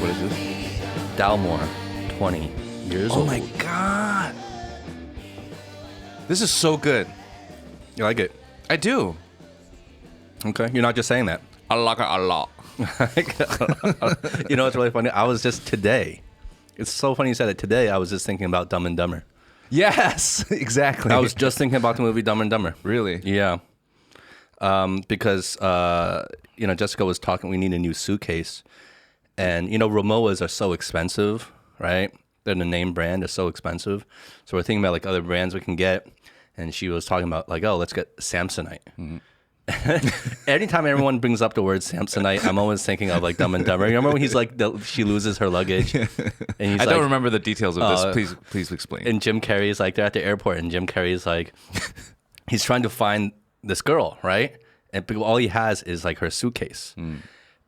What is this? Dalmore, 20 years old. Oh my God. This is so good. You like it? I do. Okay. You're not just saying that. I like it a lot. You know what's really funny? I was just today. It's so funny you said it. Today, I was just thinking about Dumb and Dumber. Yes, exactly. I was just thinking about the movie Dumb and Dumber. Really? Yeah. Because, Jessica was talking, we need a new suitcase. And, Romoas are so expensive, right? They're the name brand. They're so expensive. So we're thinking about, like, other brands we can get. And she was talking about, like, oh, let's get Samsonite. Mm-hmm. Anytime everyone brings up the word Samsonite, I'm always thinking of like Dumb and Dumber. You remember when he's like, she loses her luggage, and he's I don't remember the details of this. Please explain. And Jim Carrey's like, they're at the airport, and Jim Carrey's like, he's trying to find this girl, right? And all he has is like her suitcase,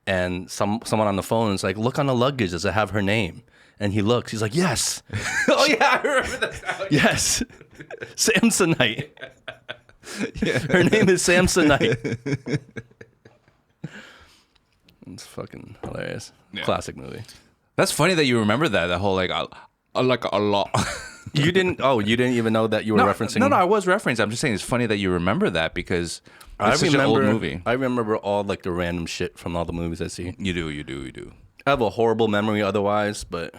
and someone on the phone is like, look on the luggage, does it have her name? And he looks, he's like, yes. Oh yeah, I remember that. Yes, Samsonite. Yeah. Her name is Samsonite. It's fucking hilarious. Yeah. Classic movie. That's funny that you remember that. The whole like, I like a lot. You didn't even know that you were referencing. No, I was referencing. I'm just saying it's funny that you remember that because it's such an old movie. I remember all like the random shit from all the movies I see. You do. I have a horrible memory otherwise, but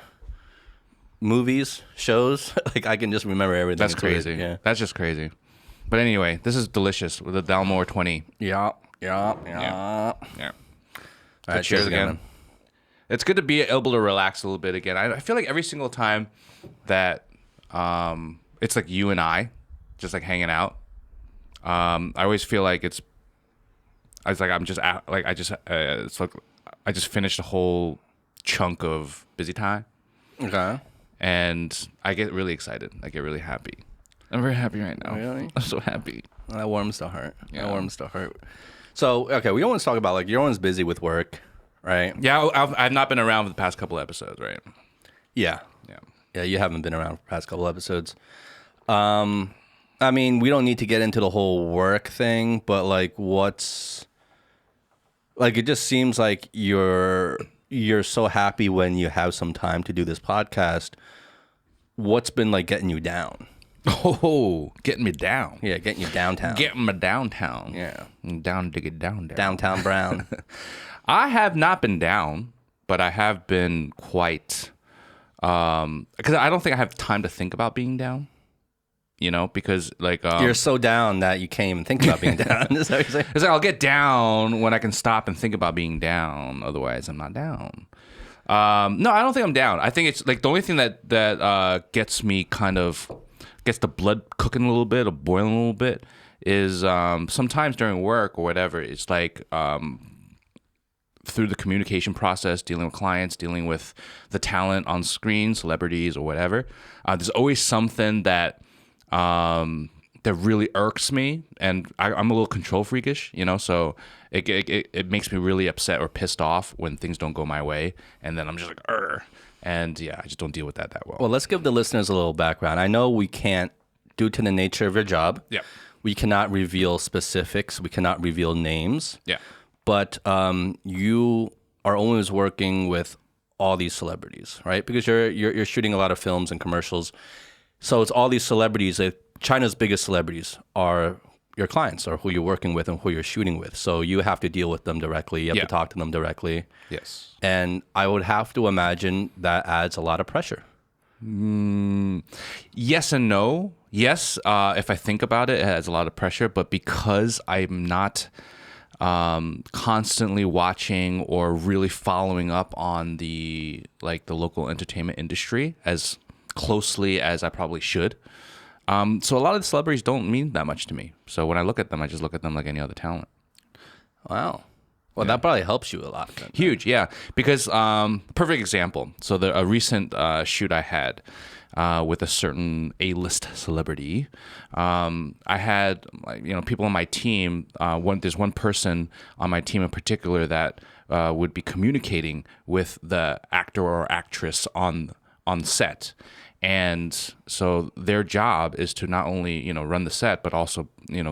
movies, shows, like I can just remember everything. That's crazy. Yeah. That's just crazy. But anyway, this is delicious with the Dalmore 20. Yeah. All right, cheers again. Man. It's good to be able to relax a little bit again. I feel like every single time that it's like you and I just like hanging out, I always feel like it's like I just finished a whole chunk of busy time. Okay. And I get really excited. I get really happy. I'm very happy right now. Really? I'm so happy. That warms the heart. Yeah. That warms the heart. So, okay, we don't want to talk about, like, you're always busy with work, right? Yeah, I've not been around for the past couple episodes, right? Yeah. Yeah, you haven't been around for the past couple episodes. I mean, we don't need to get into the whole work thing, but, like, it just seems like you're so happy when you have some time to do this podcast. What's been, like, getting you down? Oh, getting me down. Yeah, getting you downtown. Getting me downtown. Yeah. Down to get down. Downtown Brown. I have not been down, but I have been quite, because I don't think I have time to think about being down, because like... You're so down that you can't even think about being down. Is that what you're saying? It's like I'll get down when I can stop and think about being down. Otherwise, I'm not down. No, I don't think I'm down. I think it's like the only thing that gets me kind of... gets the blood cooking a little bit or boiling a little bit is sometimes during work or whatever, it's like through the communication process, dealing with clients, dealing with the talent on screen, celebrities or whatever, there's always something that really irks me, and I'm a little control freakish, so it makes me really upset or pissed off when things don't go my way, and then I'm just like, Urgh. And yeah, I just don't deal with that well. Well, let's give the listeners a little background. I know we can't, due to the nature of your job, we cannot reveal specifics. We cannot reveal names. Yeah. But you are always working with all these celebrities, right? Because you're shooting a lot of films and commercials. So it's all these celebrities. China's biggest celebrities are your clients, or who you're working with and who you're shooting with. So you have to deal with them directly. You have to talk to them directly. Yes. And I would have to imagine that adds a lot of pressure. Yes and no. Yes, if I think about it, it adds a lot of pressure. But because I'm not constantly watching or really following up on the local entertainment industry as closely as I probably should, so a lot of the celebrities don't mean that much to me. So when I look at them, I just look at them like any other talent. Wow. Well, that probably helps you a lot. Then. Huge, yeah. Because perfect example. So a recent shoot I had with a certain A-list celebrity, I had people on my team. There's one person on my team in particular that would be communicating with the actor or actress on set. And so their job is to not only, run the set, but also,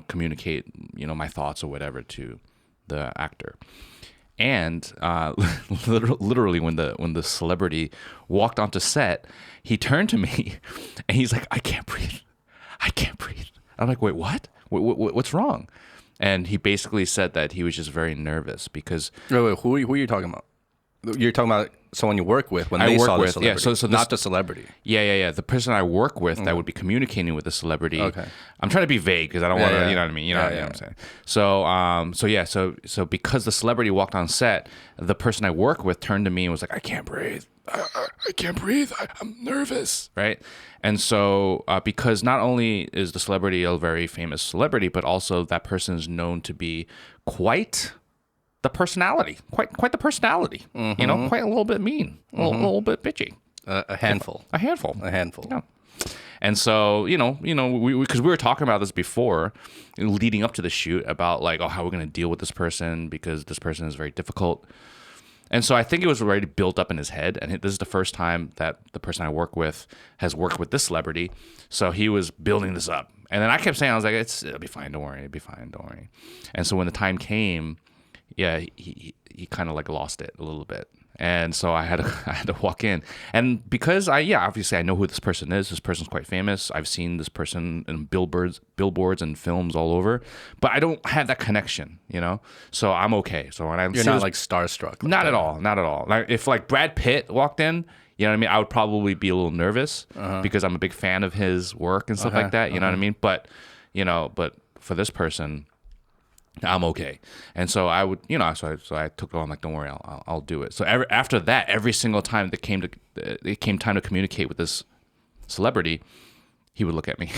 communicate, my thoughts or whatever to the actor. And literally, when the celebrity walked onto set, he turned to me, and he's like, "I can't breathe. I can't breathe." I'm like, "Wait, what? What's wrong?" And he basically said that he was just very nervous because Wait, who are you talking about? You're talking about someone you work with when I they work saw the with, celebrity, yeah. So not the celebrity. yeah. The person I work with that would be communicating with the celebrity. Okay. I'm trying to be vague because I don't want to, yeah. you know what I mean. You know, Yeah, you know yeah. what I'm saying. So because the celebrity walked on set, the person I work with turned to me and was like, "I can't breathe. I can't breathe. I'm nervous." Right. And so because not only is the celebrity a very famous celebrity, but also that person is known to be quite the personality, quite the personality. You know, quite a little bit mean, a little bit bitchy. A handful. A handful. A handful. Yeah. And so, because we were talking about this before, leading up to the shoot, about like, oh, how we're going to deal with this person because this person is very difficult. And so I think it was already built up in his head. And this is the first time that the person I work with has worked with this celebrity. So he was building this up. And then I kept saying, I was like, it'll be fine. Don't worry. It'll be fine. Don't worry. And so when the time came, yeah, he kind of like lost it a little bit. And so I had to walk in, and because obviously I know who this person is. This person's quite famous. I've seen this person in billboards and films all over, but I don't have that connection, So I'm okay. So when You're not like starstruck. Not at all. Like if like Brad Pitt walked in, you know what I mean, I would probably be a little nervous because I'm a big fan of his work and stuff like that. You know what I mean? But but for this person, I'm okay. And so I would, so I took it on, like, don't worry, I'll do it. So after that, every single time it came time to communicate with this celebrity, he would look at me.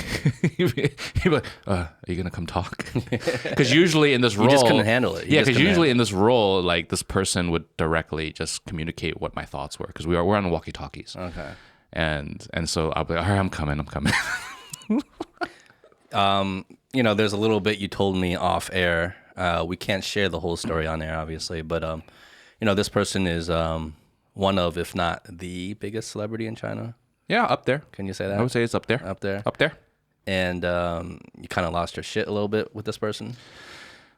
He'd be like, are you going to come talk? Because usually in this role... You just couldn't handle it. Yeah, because usually in this role, like, this person would directly just communicate what my thoughts were, because we're on walkie-talkies. Okay. And so I'll be like, all right, I'm coming. There's a little bit you told me off air. We can't share the whole story on air, obviously, but this person is one of, if not the biggest celebrity in China. Yeah, up there. Can you say that? I would say it's up there. Up there. Up there. And you kind of lost your shit a little bit with this person.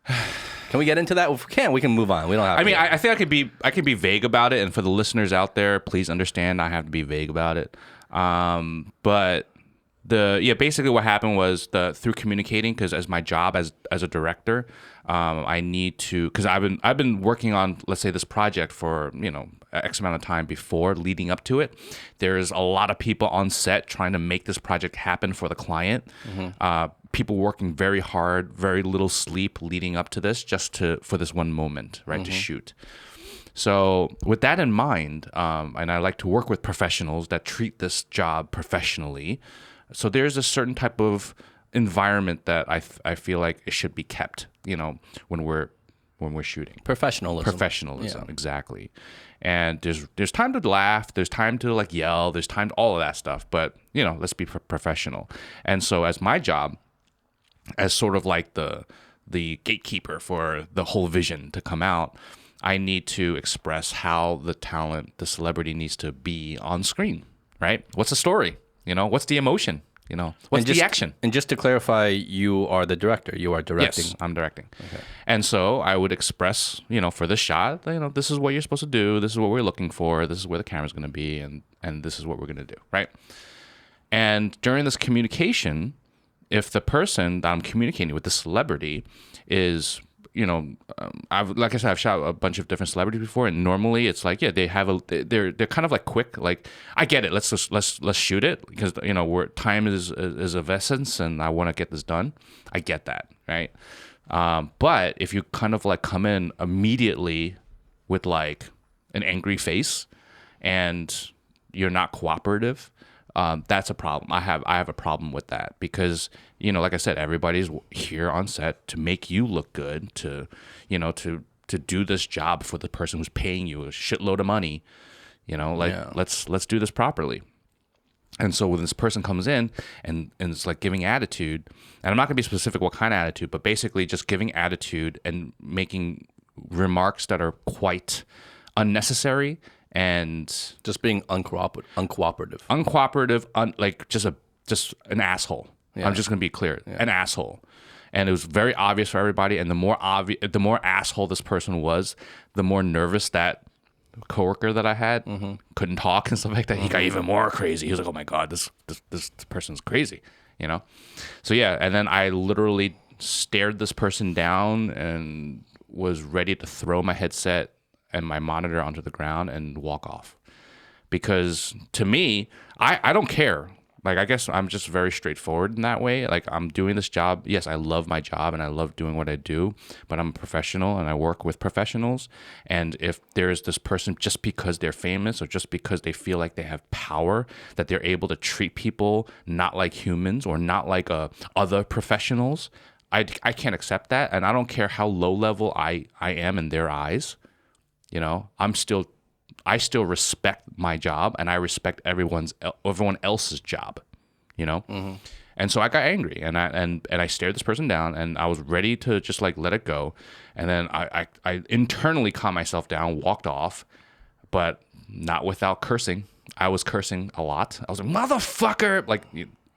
Can we get into that? If we can, we can move on. We don't have. I think I can be vague about it, and for the listeners out there, please understand I have to be vague about it. But basically what happened was through communicating, because as my job as a director, I need to, because I've been working on, let's say, this project for X amount of time before, leading up to it. There's a lot of people on set trying to make this project happen for the client. People working very hard, very little sleep leading up to this, for this one moment, right, to shoot. So with that in mind, and I like to work with professionals that treat this job professionally. So there's a certain type of environment that I feel like it should be kept, when we're shooting. Professionalism, yeah. Exactly. And there's time to laugh, there's time to like yell, there's time to all of that stuff, but let's be professional. And so as my job, as sort of like the gatekeeper for the whole vision to come out, I need to express how the celebrity needs to be on screen, right? What's the story? What's the emotion? What's the action? And just to clarify, you are the director. You are directing. Yes, I'm directing. Okay. And so I would express, for this shot, this is what you're supposed to do. This is what we're looking for. This is where the camera's going to be. And this is what we're going to do, right? And during this communication, if the person that I'm communicating with, the celebrity, is... like I said, I've shot a bunch of different celebrities before, and normally it's like, they're kind of like quick. Like, I get it. Let's shoot it because time is of essence, and I want to get this done. I get that, right? But if you kind of like come in immediately with like an angry face, and you're not cooperative, that's a problem. I have a problem with that because, like I said, everybody's here on set to make you look good, to do this job for the person who's paying you a shitload of money. Let's do this properly. And so when this person comes in and it's like giving attitude, and I'm not going to be specific what kind of attitude, but basically just giving attitude and making remarks that are quite unnecessary and just being uncooperative. Like just an asshole. Yeah. I'm just going to be clear. Yeah. An asshole. and it was very obvious for everybody. And the more asshole this person was, the more nervous that coworker that I had couldn't talk and stuff like that. He got even more crazy. He was like, "Oh my god, this person's crazy," you know. So yeah, and then I literally stared this person down and was ready to throw my headset and my monitor onto the ground and walk off. Because to me, I don't care. Like, I guess I'm just very straightforward in that way. Like, I'm doing this job. Yes, I love my job and I love doing what I do, but I'm a professional and I work with professionals. And if there's this person, just because they're famous or just because they feel like they have power, that they're able to treat people not like humans or not like other professionals, I can't accept that. And I don't care how low level I am in their eyes. You know, I still respect my job and I respect everyone else's job, you know? And so I got angry and I stared this person down and I was ready to just like let it go. And then I internally calmed myself down, walked off, but not without cursing. I was cursing a lot. I was like, motherfucker. Like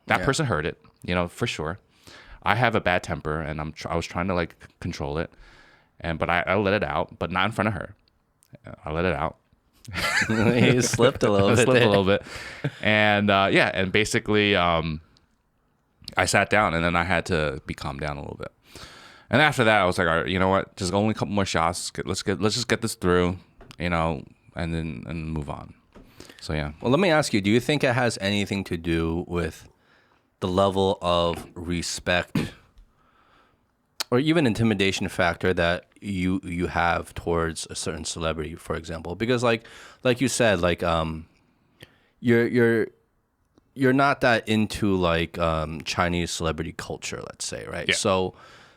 that person heard it, you know, for sure. I have a bad temper and I was trying to like control it. But I let it out, but not in front of her. I let it out. He slipped a little bit. And and basically I sat down and then I had to be calmed down a little bit. And after that I was like, all right, you know what? Just only a couple more shots. Let's just get this through, you know, and move on. So yeah. Well, let me ask you, do you think it has anything to do with the level of respect or even intimidation factor that you have towards a certain celebrity, for example? Because like you said, like you're not that into like Chinese celebrity culture, let's say, right? Yeah.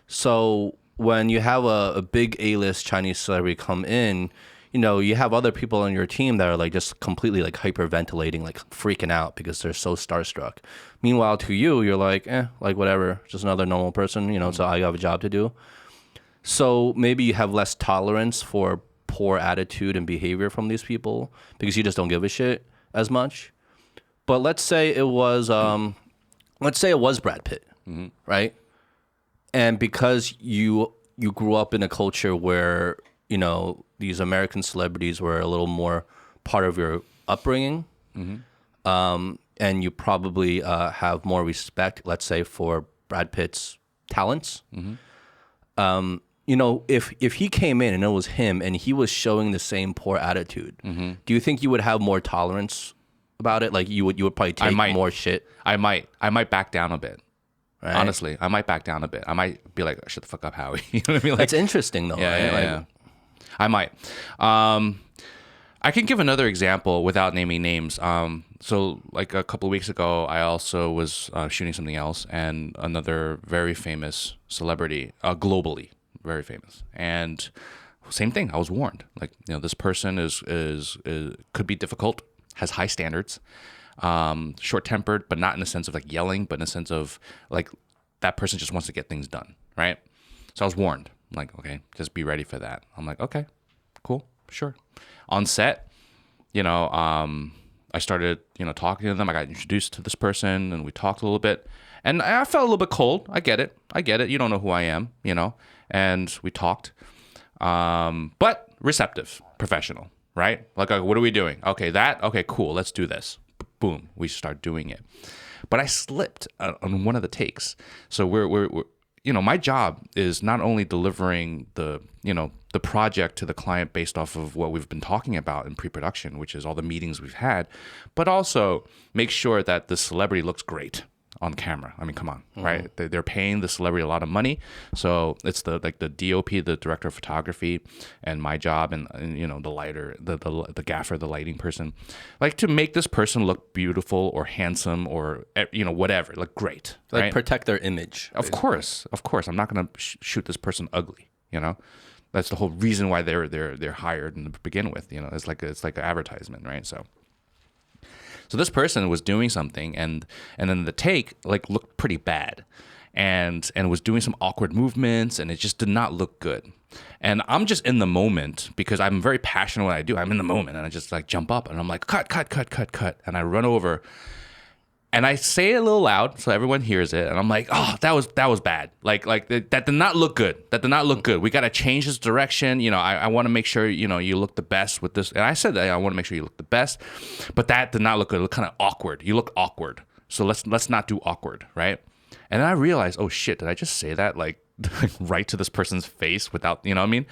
So when you have a big A-list Chinese celebrity come in, you know, you have other people on your team that are like just completely like hyperventilating, like freaking out because they're so starstruck. Meanwhile, to you, you're like, like whatever, just another normal person, you know, so I have a job to do. So maybe you have less tolerance for poor attitude and behavior from these people because you just don't give a shit as much. But let's say it was Brad Pitt, right? And because you grew up in a culture where, you know, these American celebrities were a little more part of your upbringing, and you probably have more respect, let's say, for Brad Pitt's talents. You know, if he came in and it was him and he was showing the same poor attitude, do you think you would have more tolerance about it? Like you would probably take more shit? I might back down a bit. Right? Honestly, I might back down a bit. I might be like, shut the fuck up, Howie. You know what I mean? Like, that's interesting though. Yeah, right? yeah. I might. I can give another example without naming names. So like a couple of weeks ago, I also was shooting something else, and another very famous celebrity, globally very famous, and same thing. I was warned. Like, you know, this person is could be difficult, has high standards, short-tempered, but not in the sense of like yelling, but in the sense of like that person just wants to get things done, right? So I was warned. I'm like, okay, just be ready for that. I'm like, okay, cool, sure. On set, you know, I started, you know, talking to them. I got introduced to this person, and we talked a little bit. And I felt a little bit cold. I get it. You don't know who I am, you know. And we talked, but receptive, professional, right? Like, what are we doing? Okay, cool, let's do this. Boom, we start doing it. But I slipped on one of the takes. So we're you know, my job is not only delivering the project to the client based off of what we've been talking about in pre-production, which is all the meetings we've had, but also make sure that the celebrity looks great on camera. I mean, come on, right? They're paying the celebrity a lot of money, so it's the DOP, the director of photography, and my job, and you know, the lighter, the gaffer, the lighting person, like to make this person look beautiful or handsome or, you know, whatever, look great, like right? protect their image. Of course. I'm not gonna shoot this person ugly, you know. That's the whole reason why they're hired to begin with, you know. It's like an advertisement, right? So this person was doing something, and then the take like looked pretty bad, and was doing some awkward movements, and it just did not look good. And I'm just in the moment because I'm very passionate what I do. I'm in the moment, and I just like jump up, and I'm like, cut, and I run over, And I say it a little loud so everyone hears it, and I'm like, "Oh, that was bad. Like that did not look good. That did not look good. We got to change this direction. You know, I want to make sure you look the best with this." And I said that I want to make sure you look the best, but that did not look good. It looked kind of awkward. You look awkward. So let's not do awkward, right? And then I realized, oh shit, did I just say that like right to this person's face without, you know what I mean?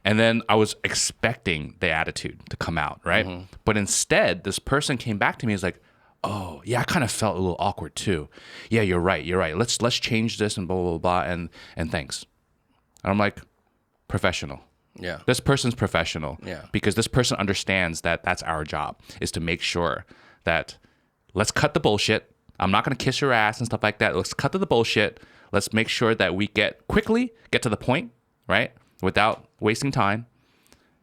And then I was expecting the attitude to come out, right? But instead, this person came back to me and was like, oh, yeah, I kind of felt a little awkward too. Yeah, you're right. Let's change this and blah, blah, blah, and thanks. And I'm like, professional. Yeah. This person's professional. Yeah. Because this person understands that that's our job, is to make sure that let's cut the bullshit. I'm not going to kiss your ass and stuff like that. Let's cut to the bullshit. Let's make sure that we get to the point, right? Without wasting time,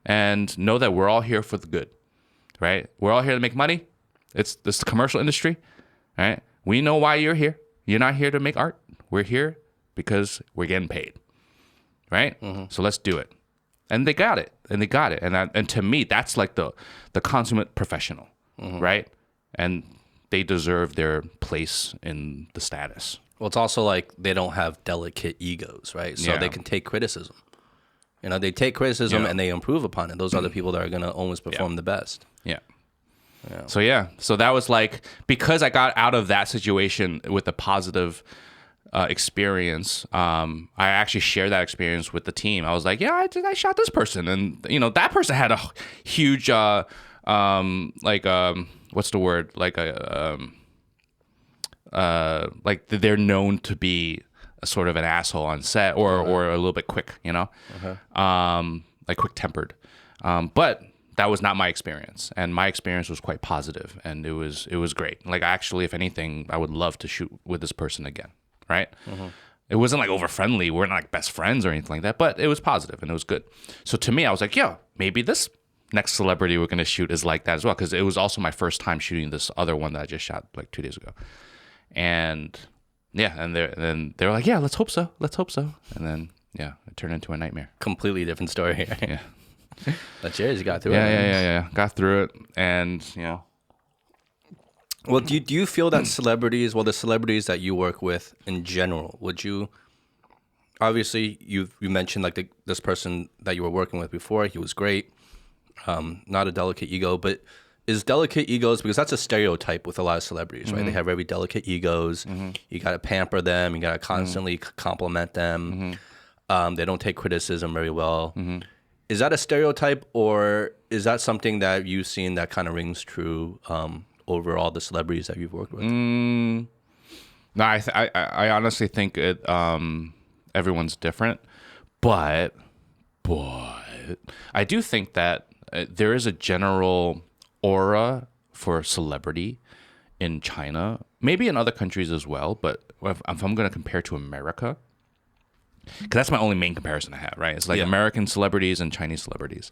and know that we're all here for the good, right? We're all here to make money. It's this commercial industry, right? We know why you're here. You're not here to make art. We're here because we're getting paid, right? So let's do it. And they got it. And to me, that's like the consummate professional, right? And they deserve their place in the status. Well, it's also like they don't have delicate egos, right? So they can take criticism. You know, they take criticism and they improve upon it. Those are the people that are going to always perform the best. Yeah. So that was like, because I got out of that situation with a positive experience, I actually shared that experience with the team. I was like, yeah, I shot this person. And, that person had a huge, what's the word? Like they're known to be a sort of an asshole on set or a little bit quick, like quick tempered. But that was not my experience, and my experience was quite positive, and it was great. Like, actually, if anything, I would love to shoot with this person again, right? It wasn't like over friendly. We're not like best friends or anything like that, but it was positive and it was good. So to me, I was like, yeah, maybe this next celebrity we're going to shoot is like that as well, because it was also my first time shooting this other one that I just shot like 2 days ago. And yeah, and they were like, yeah, let's hope so. And then, yeah, it turned into a nightmare. Completely different story here. Yeah. That's yours. You got through it. Yeah. Got through it. And, Well, do you feel that the celebrities that you work with in general, would you, obviously you mentioned like this person that you were working with before, he was great, not a delicate ego, but is delicate egos, because that's a stereotype with a lot of celebrities, right? They have very delicate egos. You got to pamper them. You got to constantly compliment them. They don't take criticism very well. Is that a stereotype, or is that something that you've seen that kind of rings true over all the celebrities that you've worked with? No, I honestly think it. Everyone's different, but I do think that there is a general aura for celebrity in China, maybe in other countries as well. But if I'm going to compare to America, because that's my only main comparison I have, right? It's like American celebrities and Chinese celebrities.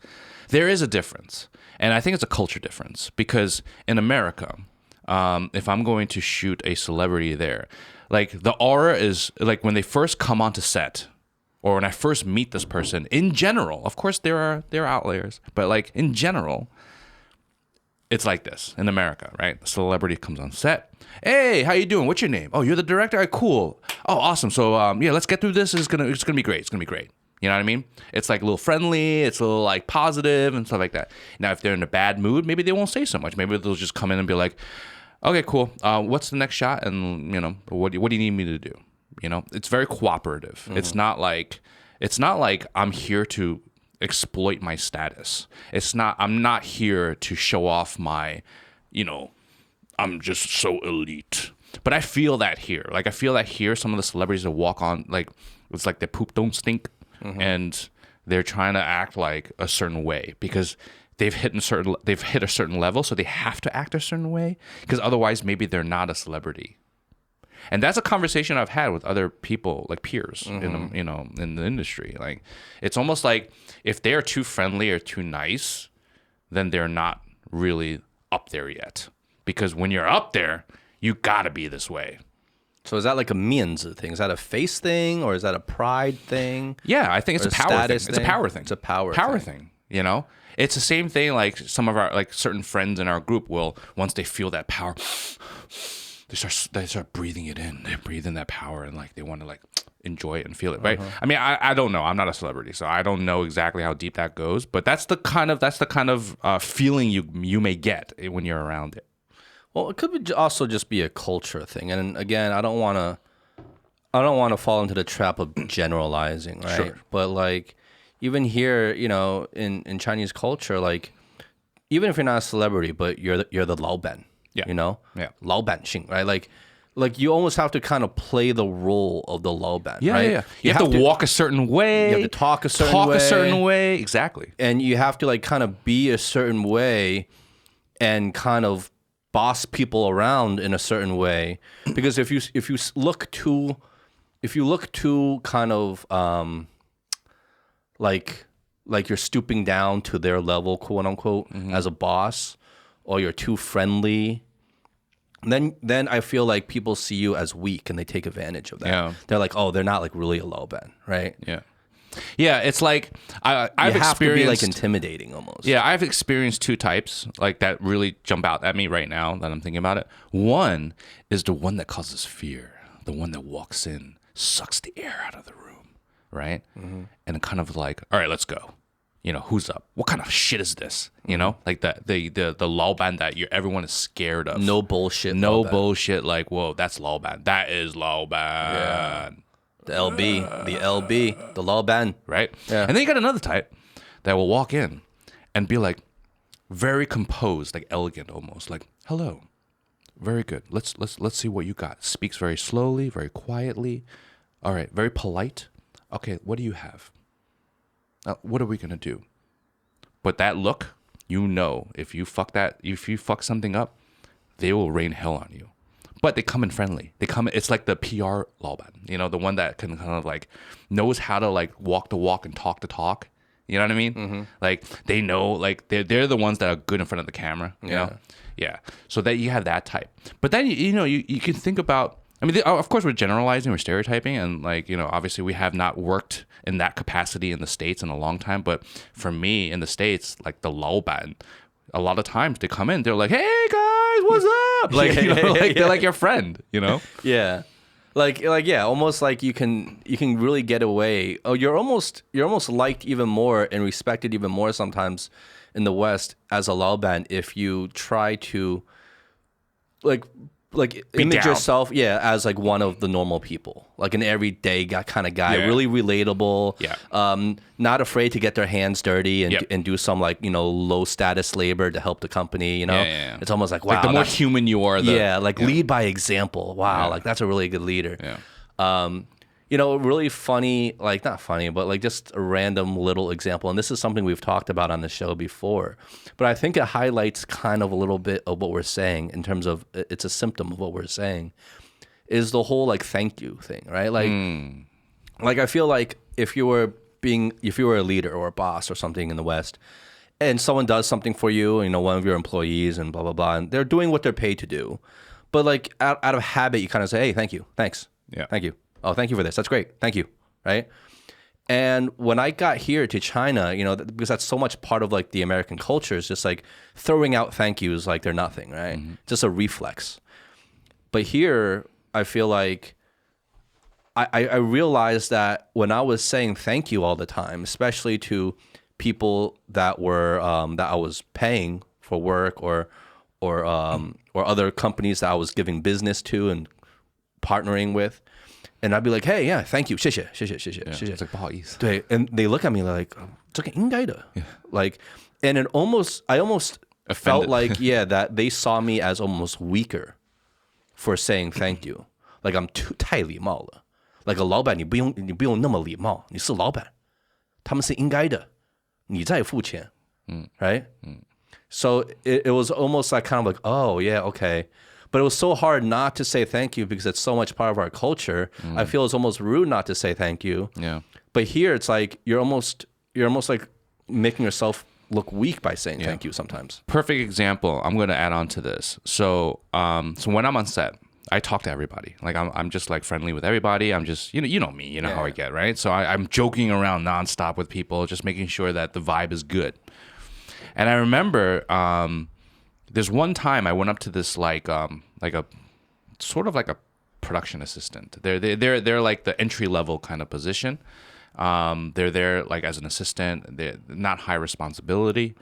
There is a difference. And I think it's a culture difference, because in America, if I'm going to shoot a celebrity there, like the aura is like when they first come onto set, or when I first meet this person, in general, of course there are outliers, but like in general, it's like this in America, right? A celebrity comes on set. Hey, how you doing? What's your name? Oh, you're the director? All right, cool. Oh, awesome. So yeah, let's get through this. It's gonna be great. It's gonna be great. You know what I mean? It's like a little friendly. It's a little like positive and stuff like that. Now, if they're in a bad mood, maybe they won't say so much. Maybe they'll just come in and be like, okay, cool. What's the next shot? And what do you need me to do? It's very cooperative. It's not like I'm here to exploit my status. I'm not here to show off my, I'm just so elite. But I feel that here. Like, I feel that here, some of the celebrities that walk on, like, it's like their poop don't stink. And they're trying to act like a certain way because they've hit a certain level, so they have to act a certain way, because otherwise maybe they're not a celebrity. And that's a conversation I've had with other people, like peers in the industry. Like, it's almost like if they're too friendly or too nice, then they're not really up there yet. Because when you're up there, you gotta be this way. So is that like a Mianzi thing? Is that a face thing, or is that a pride thing? Yeah, I think it's a power thing. It's a power thing. It's a power thing. It's the same thing. Like some of our certain friends in our group will, once they feel that power, they start breathing it in. They breathe in that power and like they want to like enjoy it and feel it, right? I mean, I don't know. I'm not a celebrity, so I don't know exactly how deep that goes. But that's the kind of feeling you may get when you're around it. Well, it could also just be a culture thing. And again, I don't want to fall into the trap of generalizing, right? Sure. But like even here, you know, in Chinese culture, like even if you're not a celebrity, but you're the laoban, Yeah. you know, Yeah. laoban xing, right? Like you almost have to kind of play the role of the laoban, right? Yeah. You have to walk a certain way. You have to talk a certain way. Exactly. And you have to like kind of be a certain way and kind of boss people around in a certain way, because if you look too kind of like you're stooping down to their level, quote unquote, as a boss, or you're too friendly, then I feel like people see you as weak and they take advantage of that. Yeah. They're like, oh, they're not like really a laoban, right? Yeah, it's like I've You have experienced to be like intimidating almost. Yeah, I've experienced two types like that really jump out at me right now that I'm thinking about it. One is the one that causes fear, the one that walks in, sucks the air out of the room, right? And kind of like, all right, let's go. You know, who's up? What kind of shit is this? You know, like the laoban that everyone is scared of. No bullshit. No laoban. bullshit. Like, whoa, that's laoban. That is laoban. Yeah. The LB, the laoban. Right? Yeah. And then you got another type that will walk in and be like very composed, like elegant almost, like, hello. Very good. Let's see what you got. Speaks very slowly, very quietly. All right, very polite. Okay, what do you have? What are we gonna do? But that look, you know, if you fuck something up, they will rain hell on you. But they come in friendly. It's like the PR laoban, you know, the one that can kind of like knows how to like walk the walk and talk the talk. You know what I mean? Like they know, like they're the ones that are good in front of the camera. You know? Yeah. So that you have that type. But then you can think about. I mean, of course, we're generalizing, we're stereotyping, and like obviously, we have not worked in that capacity in the States in a long time. But for me, in the States, like the laoban, a lot of times they come in, they're like, "Hey guys, what's up?" Like they're like your friend, you know? Yeah. Like yeah, almost like you can really get away. Oh, you're almost liked even more and respected even more sometimes in the West as a laoban if you try to like image down. yourself as like one of the normal people, like an everyday kind of guy, Yeah. really relatable, not afraid to get their hands dirty and Yep. and do some like low status labor to help the company. Yeah. It's almost like wow, Like the more that's- human you are, lead by example. Wow, like that's a really good leader. Yeah. Really funny, like not funny, but like just a random little example. And this is something we've talked about on the show before, but I think it highlights kind of a little bit of what we're saying in terms of it's a symptom of what we're saying is the whole like thank you thing, right? Like I feel like if you were a leader or a boss or something in the West and someone does something for you, one of your employees and blah, blah, blah, and they're doing what they're paid to do. But like out of habit, you kind of say, hey, thank you. Thanks. Yeah. Thank you. Oh, thank you for this. That's great. Thank you. Right. And when I got here to China, because that's so much part of like the American culture is just like throwing out thank yous like they're nothing, right? Just a reflex. But here, I feel like I realized that when I was saying thank you all the time, especially to people that were that I was paying for work or other companies that I was giving business to and partnering with, and I'd be like, hey, yeah, thank you, 谢谢. It's like 不好意思. 对, and they look at me like, 这个应该的. Like, and I almost Offended. felt like, that they saw me as almost weaker for saying thank you. Like I'm 太礼貌了. Like a 老板你不用那么礼貌，你是老板，他们是应该的，你在付钱, right? So it was almost like kind of like, oh yeah, okay. But it was so hard not to say thank you because it's so much part of our culture. I feel it's almost rude not to say thank you. Yeah. But here it's like you're almost like making yourself look weak by saying thank you sometimes. Perfect example. I'm going to add on to this. So when I'm on set, I talk to everybody. Like I'm just like friendly with everybody. I'm just you know me. You know how I get, right? So I'm joking around nonstop with people, just making sure that the vibe is good. And I remember there's one time I went up to this like a sort of like a production assistant. They're like the entry level kind of position. They're there like as an assistant. They're not high responsibility.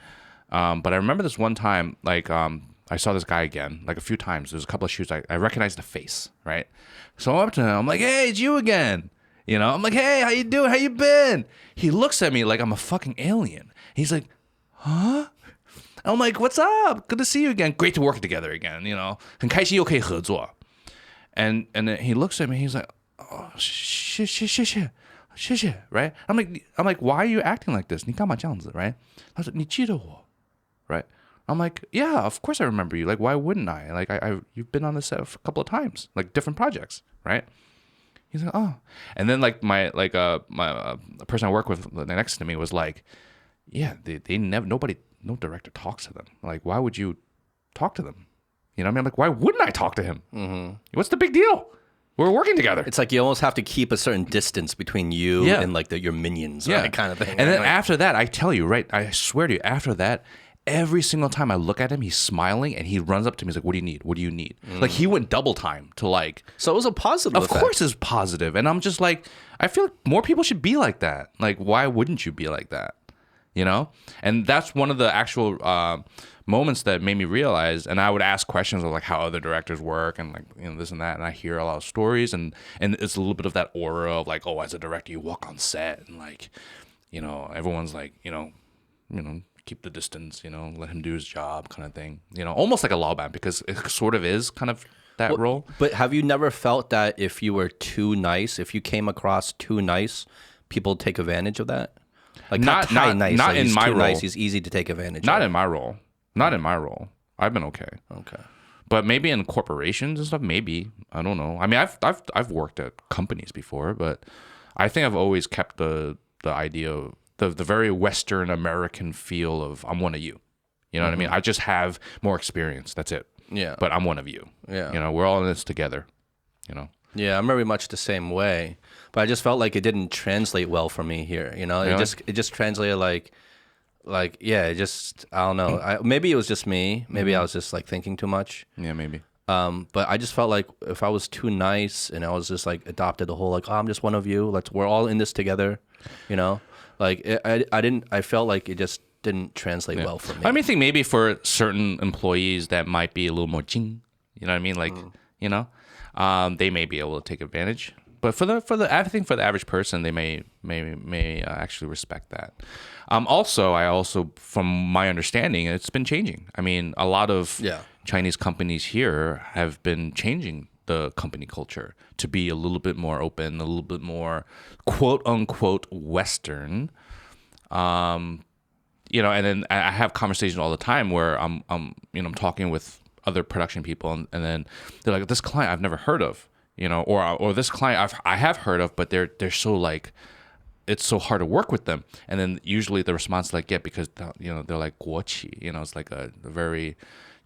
But I remember this one time, like I saw this guy again, like a few times. There's a couple of shoots. I recognized the face, right? So I'm up to him. I'm like, hey, it's you again. You know, I'm like, hey, how you doing? How you been? He looks at me like I'm a fucking alien. He's like, huh? I'm like, what's up? Good to see you again. Great to work together again. You know, 很开心又可以合作. And then he looks at me. He's like, oh, shit, right? I'm like, why are you acting like this? 你干嘛这样子, right? 他说你记得我, right? I'm like, yeah, of course I remember you. Like, why wouldn't I? Like, you've been on the set a couple of times, like different projects, right? He's like, oh, and then like my person I work with next to me was like, yeah, they never, no director talks to them. Like, why would you talk to them? You know what I mean? I'm like, why wouldn't I talk to him? Mm-hmm. What's the big deal? We're working together. It's like you almost have to keep a certain distance between you and like your minions, right? Kind of thing. And then after that, I tell you, right? I swear to you, after that, every single time I look at him, he's smiling and he runs up to me. He's like, what do you need? What do you need? Like he went double time to like. So it was a positive Of effect. course it's positive. And I'm just like, I feel like more people should be like that. Like, why wouldn't you be like that? You know? And that's one of the actual moments that made me realize, and I would ask questions of like how other directors work and like, you know, this and that. And I hear a lot of stories and it's a little bit of that aura of like, oh, as a director, you walk on set and like, you know, everyone's like, you know, keep the distance, you know, let him do his job kind of thing. You know, almost like a law band because it sort of is kind of that role. But have you never felt that if you were too nice, if you came across too nice, people take advantage of that? Like Not nice. Not like in he's my too role. Nice, he's easy to take advantage Not of. in my role. Not in my role. I've been okay. Okay. But maybe in corporations and stuff, maybe. I don't know. I mean, I've worked at companies before, but I think I've always kept the idea of the very Western American feel of I'm one of you. You know what I mean? I just have more experience. That's it. Yeah. But I'm one of you. Yeah. You know, we're all in this together. You know? Yeah, I'm very much the same way. But I just felt like it didn't translate well for me here. You know, Really? it just translated like yeah, it just I don't know. Maybe it was just me. Maybe I was just like thinking too much. Yeah, maybe. But I just felt like if I was too nice and I was just like adopted the whole like, oh, I'm just one of you. We're all in this together. You know, like I felt like it just didn't translate well for me. I mean, I think maybe for certain employees that might be a little more jing. You know what I mean? Like, you know, they may be able to take advantage. But I think for the average person, they may actually respect that. Also, from my understanding, it's been changing. I mean, a lot of Chinese companies here have been changing the company culture to be a little bit more open, a little bit more quote unquote Western. You know, and then I have conversations all the time where I'm talking with other production people, and then they're like, this client I've never heard of. You know, or this client I have heard of, but they're so like, it's so hard to work with them. And then usually the response like, yeah, because you know they're like 国企, you know, it's like a very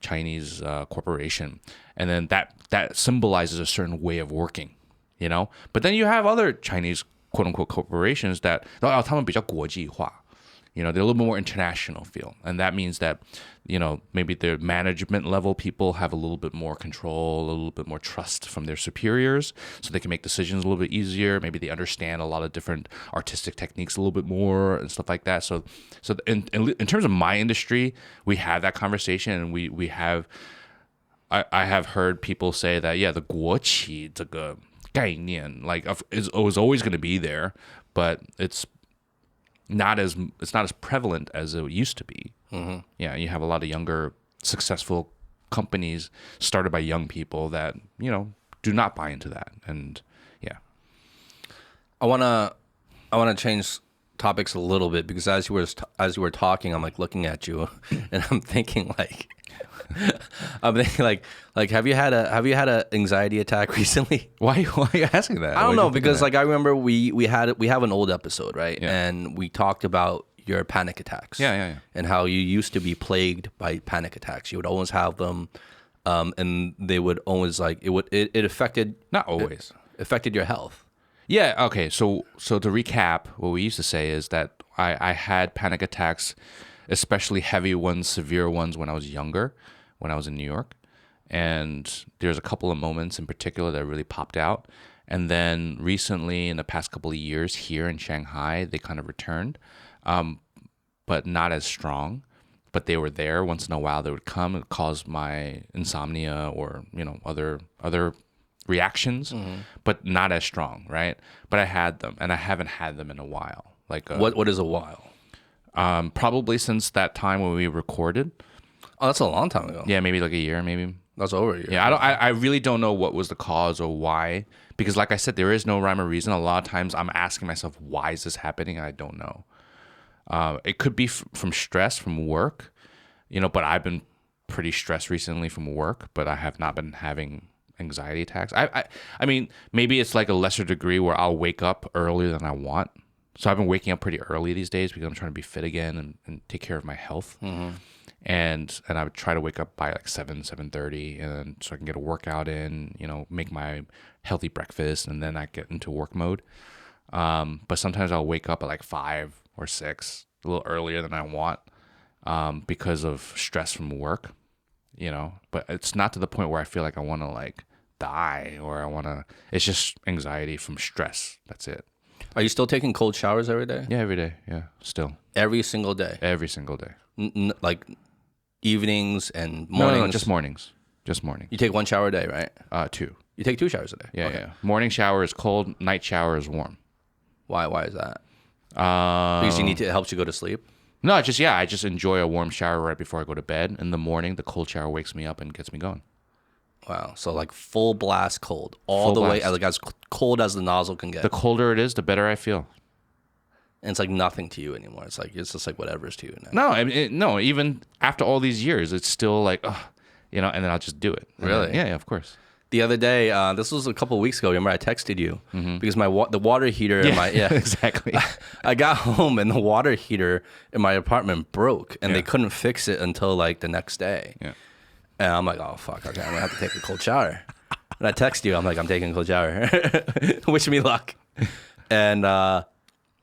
Chinese corporation, and then that symbolizes a certain way of working, you know. But then you have other Chinese quote unquote corporations that 他们比较国际化. You know, they're a little bit more international feel. And that means that, you know, maybe their management level people have a little bit more control, a little bit more trust from their superiors, so they can make decisions a little bit easier. Maybe they understand a lot of different artistic techniques a little bit more and stuff like that. So in terms of my industry, we have that conversation, and we have, I have heard people say that, yeah, the 国企这个概念, like, is always going to be there, but it's not as prevalent as it used to be. Mm-hmm. Yeah, you have a lot of younger, successful companies started by young people that, you know, do not buy into that. And yeah, I wanna change topics a little bit, because as you were talking, I'm like looking at you, and I'm thinking like. Have you had a anxiety attack recently? Why are you asking that? I don't know, because like I remember we have an old episode, right? Yeah. And we talked about your panic attacks. Yeah. And how you used to be plagued by panic attacks. You would always have them, and they would always like it affected, not always. It affected your health. Yeah. Okay. So to recap, what we used to say is that I had panic attacks, especially heavy ones, severe ones, when I was younger, when I was in New York. And there's a couple of moments in particular that really popped out. And then recently, in the past couple of years here in Shanghai, they kind of returned, but not as strong. But they were there once in a while. They would come and cause my insomnia or other reactions, but not as strong, right? But I had them, and I haven't had them in a while. Like What is a while? probably since that time when we recorded. Oh, that's a long time ago. Yeah, maybe like a year, maybe. That's over a year. Yeah, I really don't know what was the cause or why, because like I said, there is no rhyme or reason. A lot of times I'm asking myself, why is this happening? I don't know. It could be from stress from work, but I've been pretty stressed recently from work, but I have not been having anxiety attacks. I mean, maybe it's like a lesser degree where I'll wake up earlier than I want. So I've been waking up pretty early these days because I'm trying to be fit again and take care of my health. And I would try to wake up by like 7:30, and so I can get a workout in, make my healthy breakfast, and then I get into work mode. But sometimes I'll wake up at like 5 or 6, a little earlier than I want, because of stress from work, But it's not to the point where I feel like I want to like die or it's just anxiety from stress. That's it. Are you still taking cold showers every day? Yeah, every day. Yeah, still. Every single day? Every single day. Like evenings and mornings? No, just mornings. Just morning. You take 1 shower a day, right? 2. You take 2 showers a day? Yeah, Okay. yeah. Morning shower is cold. Night shower is warm. Why is that? Because it helps you go to sleep? No, I just enjoy a warm shower right before I go to bed. In the morning, the cold shower wakes me up and gets me going. Wow. So like full blast cold. All the way, like as cold as the nozzle can get. The colder it is, the better I feel. And it's like nothing to you anymore. It's just like whatever's to you now. No, I mean, no, even after all these years, it's still like, and then I'll just do it. Really? Yeah, of course. The other day, this was a couple of weeks ago. Remember, I texted you because the water heater in my exactly. I got home and the water heater in my apartment broke, and they couldn't fix it until like the next day. Yeah. And I'm like, oh fuck, okay, I'm gonna have to take a cold shower. And I text you, I'm like, I'm taking a cold shower. Wish me luck. And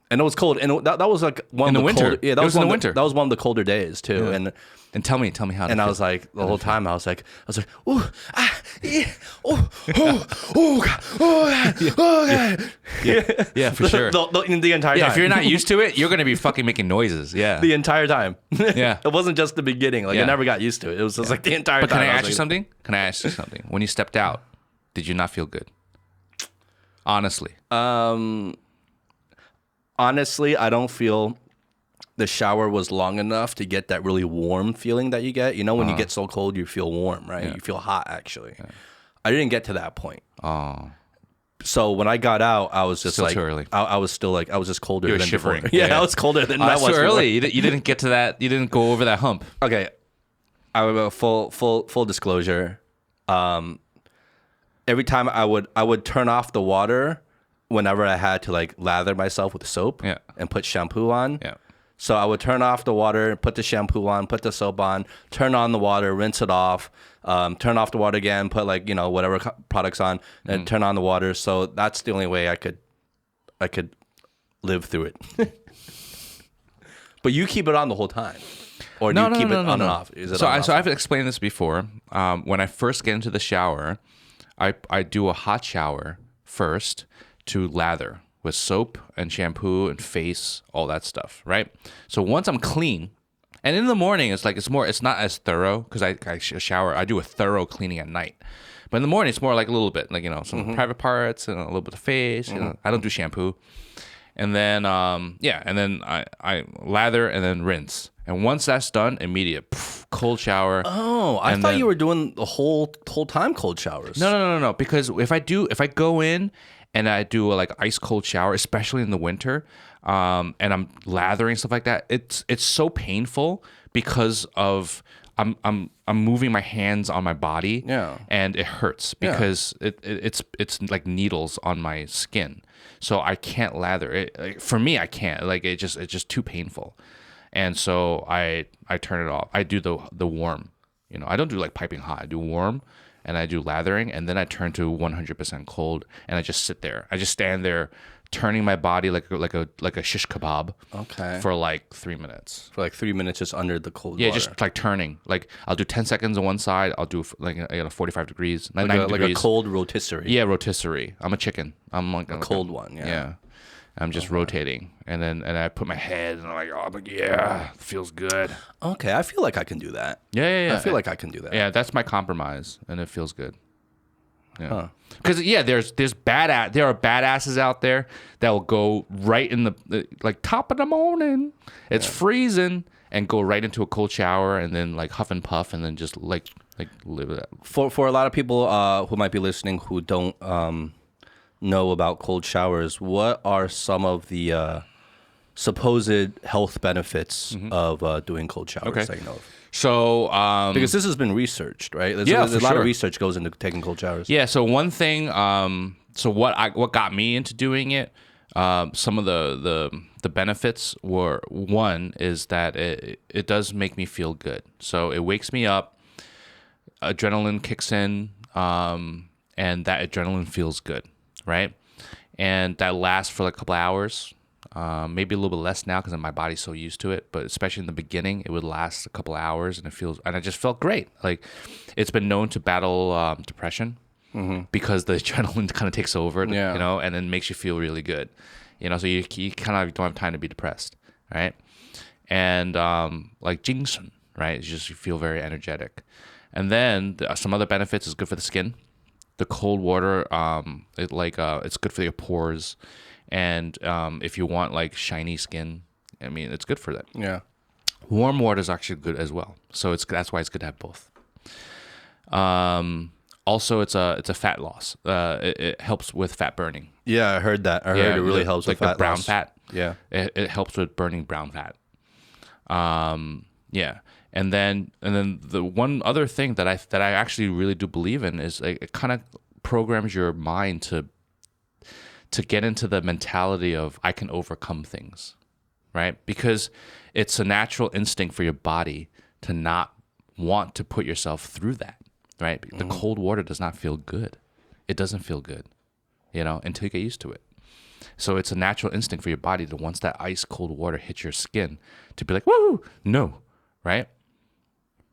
it was cold, and that was like one in of the winter. Cold, yeah, that was in the winter. That was one of the colder days too. Yeah. And tell me how. And I was like, the whole time I was like, ooh, yeah, God, God. Yeah, for sure. The entire time. Yeah, if you're not used to it, you're gonna be fucking making noises. Yeah, the entire time. Yeah, it wasn't just the beginning. Like I never got used to it. It was just like the entire time. But can I ask you something? Can I ask you something? When you stepped out, did you not feel good? Honestly. Honestly, I don't feel the shower was long enough to get that really warm feeling that you get. When you get so cold, you feel warm, right? Yeah. You feel hot, actually. Yeah. I didn't get to that point. Oh. So when I got out, I was just still like, too early. I was still like, I was just colder you were than shivering. before. Yeah, I was colder than I was too early. Before. You didn't get to that. You didn't go over that hump. Okay. I would full disclosure. Every time I would turn off the water whenever I had to like lather myself with soap and put shampoo on. Yeah. So I would turn off the water, put the shampoo on, put the soap on, turn on the water, rinse it off, turn off the water again, put like, whatever products on, and turn on the water. So that's the only way I could live through it. But you keep it on the whole time. Or do you keep it on and off? So I've explained this before. When I first get into the shower, I do a hot shower first to lather with soap and shampoo and face, all that stuff, right? So once I'm clean, and in the morning it's not as thorough because I shower. I do a thorough cleaning at night, but in the morning it's more like a little bit, like some private parts and a little bit of face. I don't do shampoo, and then and then I lather and then rinse. And once that's done, immediate cold shower. Oh, I thought you were doing the whole time cold showers. No. Because if I go in and I do a like ice cold shower, especially in the winter, and I'm lathering stuff like that, it's so painful because of I'm moving my hands on my body, and it hurts because it's like needles on my skin, so I can't lather it. Like, for me, I can't. Like it's just too painful, and so I turn it off. I do the warm. I don't do like piping hot. I do warm. And I do lathering, and then I turn to 100% cold, and I just sit there. I just stand there turning my body like a shish kebab. Okay. For like 3 minutes. For like 3 minutes just under the cold water. Yeah, just like turning. Like I'll do 10 seconds on one side. I'll do like 45 degrees, like 90 a degrees. cold rotisserie. Yeah, rotisserie. I'm a chicken. I'm like a cold one. Yeah. Yeah. I'm just rotating, and I put my head, and I'm like, yeah, feels good. Okay, I feel like I can do that. Yeah. I feel like I can do that. Yeah, that's my compromise, and it feels good. Yeah. Because there are badasses out there that will go right in the like top of the morning. It's freezing, and go right into a cold shower, and then like huff and puff, and then just like live it. For a lot of people who might be listening who don't know about cold showers, what are some of the supposed health benefits of doing cold showers that you know of? So, because this has been researched, right? There's a lot of research goes into taking cold showers. Yeah. So one thing, so what got me into doing it, some of the benefits were, one is that it does make me feel good. So it wakes me up, adrenaline kicks in, and that adrenaline feels good, right? And that lasts for like a couple of hours. Maybe a little bit less now because my body's so used to it, but especially in the beginning, it would last a couple of hours, and I just felt great. Like, it's been known to battle depression because the adrenaline kind of takes over, you know, and then makes you feel really good, you know. So you kind of don't have time to be depressed, right? And like Jingsun, right? It's just you feel very energetic, and then some other benefits is good for the skin. The cold water, it's good for your pores. And if you want like shiny skin, I mean, it's good for that. Yeah. Warm water is actually good as well. So that's why it's good to have both. Also, it's a fat loss. It helps with fat burning. Yeah, I heard that. I heard it really helps with like fat the brown loss. fat. Yeah. It helps with burning brown fat. Yeah. And then the one other thing that I actually really do believe in is it kind of programs your mind to get into the mentality of I can overcome things, right? Because it's a natural instinct for your body to not want to put yourself through that, right? The cold water does not feel good. It doesn't feel good, you know, until you get used to it. So it's a natural instinct for your body to, once that ice cold water hits your skin, to be like, woo, no, right?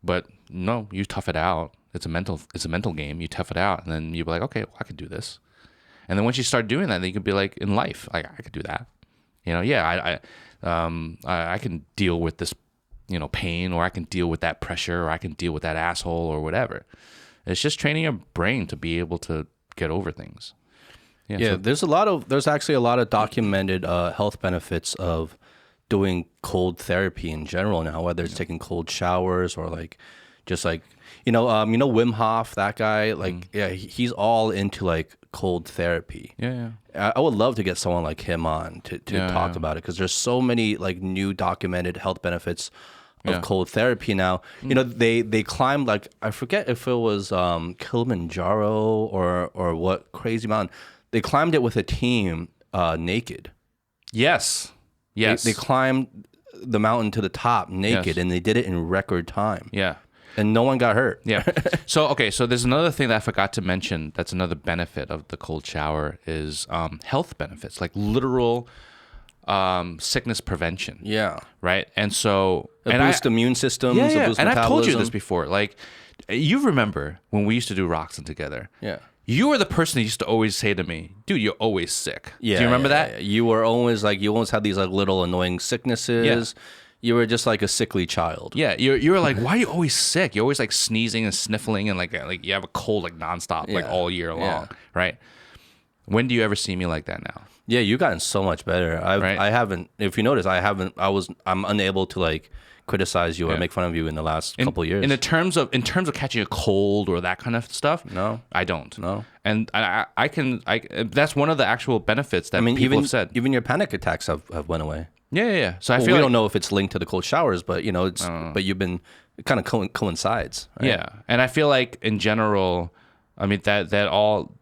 But no, you tough it out. It's a mental game. You tough it out, and then you're like, okay, well, I can do this. And then once you start doing that, then you could be like, in life, like, I could do that. You know, yeah, I can deal with this, you know, pain, or I can deal with that pressure, or I can deal with that asshole, or whatever. It's just training your brain to be able to get over things. Yeah, so there's actually a lot of documented health benefits of doing cold therapy in general now, whether it's taking cold showers or like just like Wim Hof, that guy, like he's all into like cold therapy. Yeah. I would love to get someone like him on to talk about it, because there's so many like new documented health benefits of cold therapy now. You know, they climbed, like, I forget if it was Kilimanjaro or what crazy mountain. They climbed it with a team naked. Yes. They climbed the mountain to the top naked, and they did it in record time. Yeah. And no one got hurt. Yeah. So there's another thing that I forgot to mention that's another benefit of the cold shower is health benefits, like literal sickness prevention. Yeah. Right? And so... boost immune systems, boost metabolism. And I've told you this before. Like, you remember when we used to do Roxanne together. Yeah. You were the person that used to always say to me, dude, you're always sick. Yeah. Do you remember that? Yeah. You were always like, you always had these like little annoying sicknesses. Yeah. You were just like a sickly child. Yeah, you were like, why are you always sick? You're always like sneezing and sniffling, and like you have a cold like nonstop, like all year long, right? When do you ever see me like that now? Yeah, you've gotten so much better. I haven't. If you notice, I'm unable to like criticize you or make fun of you in the last couple of years. In terms of catching a cold or that kind of stuff, no, I don't. No, and I can. That's one of the actual benefits that people have said. Even your panic attacks have went away. Yeah. So we don't know if it's linked to the cold showers, but you know, it's. But you've been, it kind of coincides. Right? Yeah, and I feel like in general, I mean that all.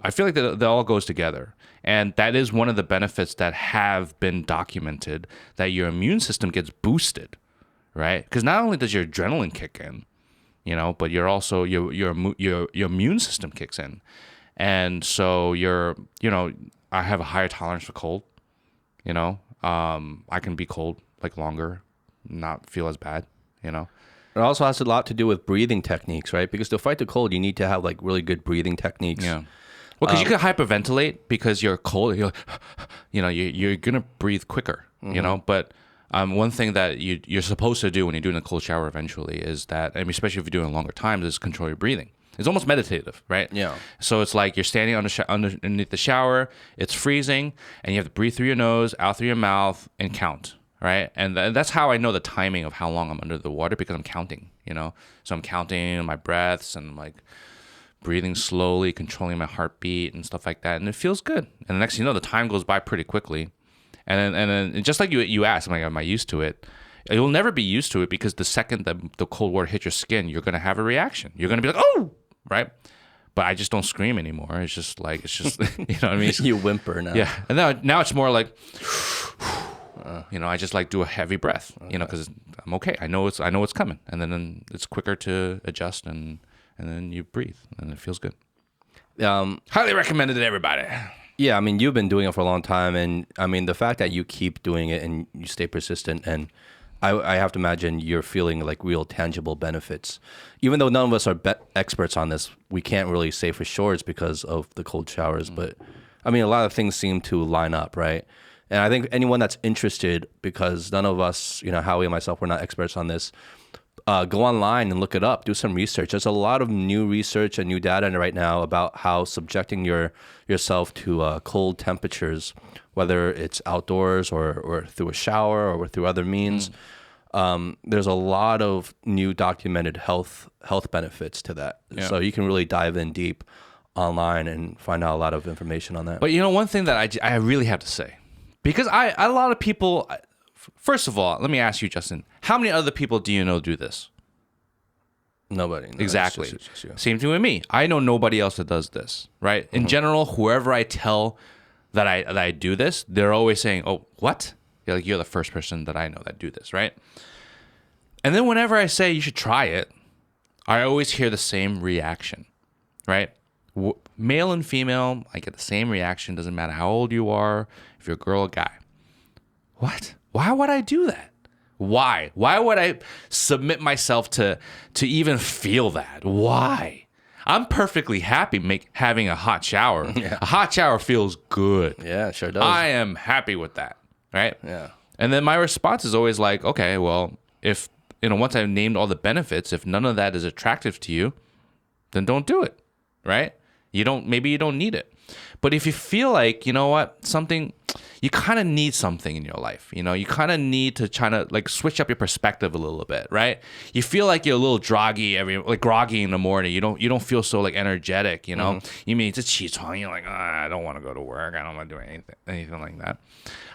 I feel like that all goes together, and that is one of the benefits that have been documented, that your immune system gets boosted, right? Because not only does your adrenaline kick in, you know, but you're also your immune system kicks in, and so I have a higher tolerance for cold. You know, I can be cold like longer, not feel as bad. You know. It also has a lot to do with breathing techniques, right? Because to fight the cold, you need to have like really good breathing techniques. Yeah. Well, because you can hyperventilate because you're cold. You're, you know, you're gonna breathe quicker. You know, but one thing that you're supposed to do when you're doing a cold shower eventually is that, I mean, especially if you're doing longer times, is control your breathing. It's almost meditative, right? Yeah. So it's like you're standing underneath the shower, it's freezing, and you have to breathe through your nose, out through your mouth, and count, right? And that's how I know the timing of how long I'm under the water, because I'm counting, you know? So I'm counting my breaths and like breathing slowly, controlling my heartbeat and stuff like that, and it feels good. And the next thing you know, the time goes by pretty quickly. And then just like you asked, I'm like, am I used to it? You'll never be used to it, because the second that the cold water hits your skin, you're gonna have a reaction. You're gonna be like, oh, right? But I just don't scream anymore. It's just you know what I mean? You whimper now. Yeah. And now it's more like, you know, I just like do a heavy breath, you know, because I'm okay. I know it's coming, and then it's quicker to adjust, and then you breathe, and it feels good. Highly recommended to everybody. Yeah, I mean, you've been doing it for a long time, and I mean, the fact that you keep doing it and you stay persistent, and I have to imagine you're feeling like real tangible benefits. Even though none of us are experts on this, we can't really say for sure it's because of the cold showers. But I mean, a lot of things seem to line up, right? And I think anyone that's interested, because none of us, you know, Howie and myself, we're not experts on this, go online and look it up, do some research. There's a lot of new research and new data right now about how subjecting yourself to cold temperatures, whether it's outdoors or through a shower or through other means, there's a lot of new documented health benefits to that. Yeah. So you can really dive in deep online and find out a lot of information on that. But you know, one thing that I really have to say, because a lot of people. First of all, let me ask you, Justin, how many other people do you know do this? Nobody. No, exactly. It's just you. Same thing with me. I know nobody else that does this, right? In general, whoever I tell that I do this, they're always saying, oh, what? You're the first person that I know that do this, right? And then whenever I say you should try it, I always hear the same reaction, right? Male and female, I get the same reaction. Doesn't matter how old you are, if you're a girl or guy. What? Why would I do that? Why? Why would I submit myself to even feel that? Why? I'm perfectly happy having a hot shower. Yeah. A hot shower feels good. Yeah, it sure does. I am happy with that, right? Yeah. And then my response is always like, okay, well, if, you know, once I've named all the benefits, if none of that is attractive to you, then don't do it, right? Maybe you don't need it. But if you feel like, you know what, you kind of need something in your life, you know, you kind of need to try to like switch up your perspective a little bit, right? You feel like you're a little groggy in the morning. You don't feel so like energetic, you know. You mean it's a qi you're like, I don't want to go to work. I don't want to do anything like that.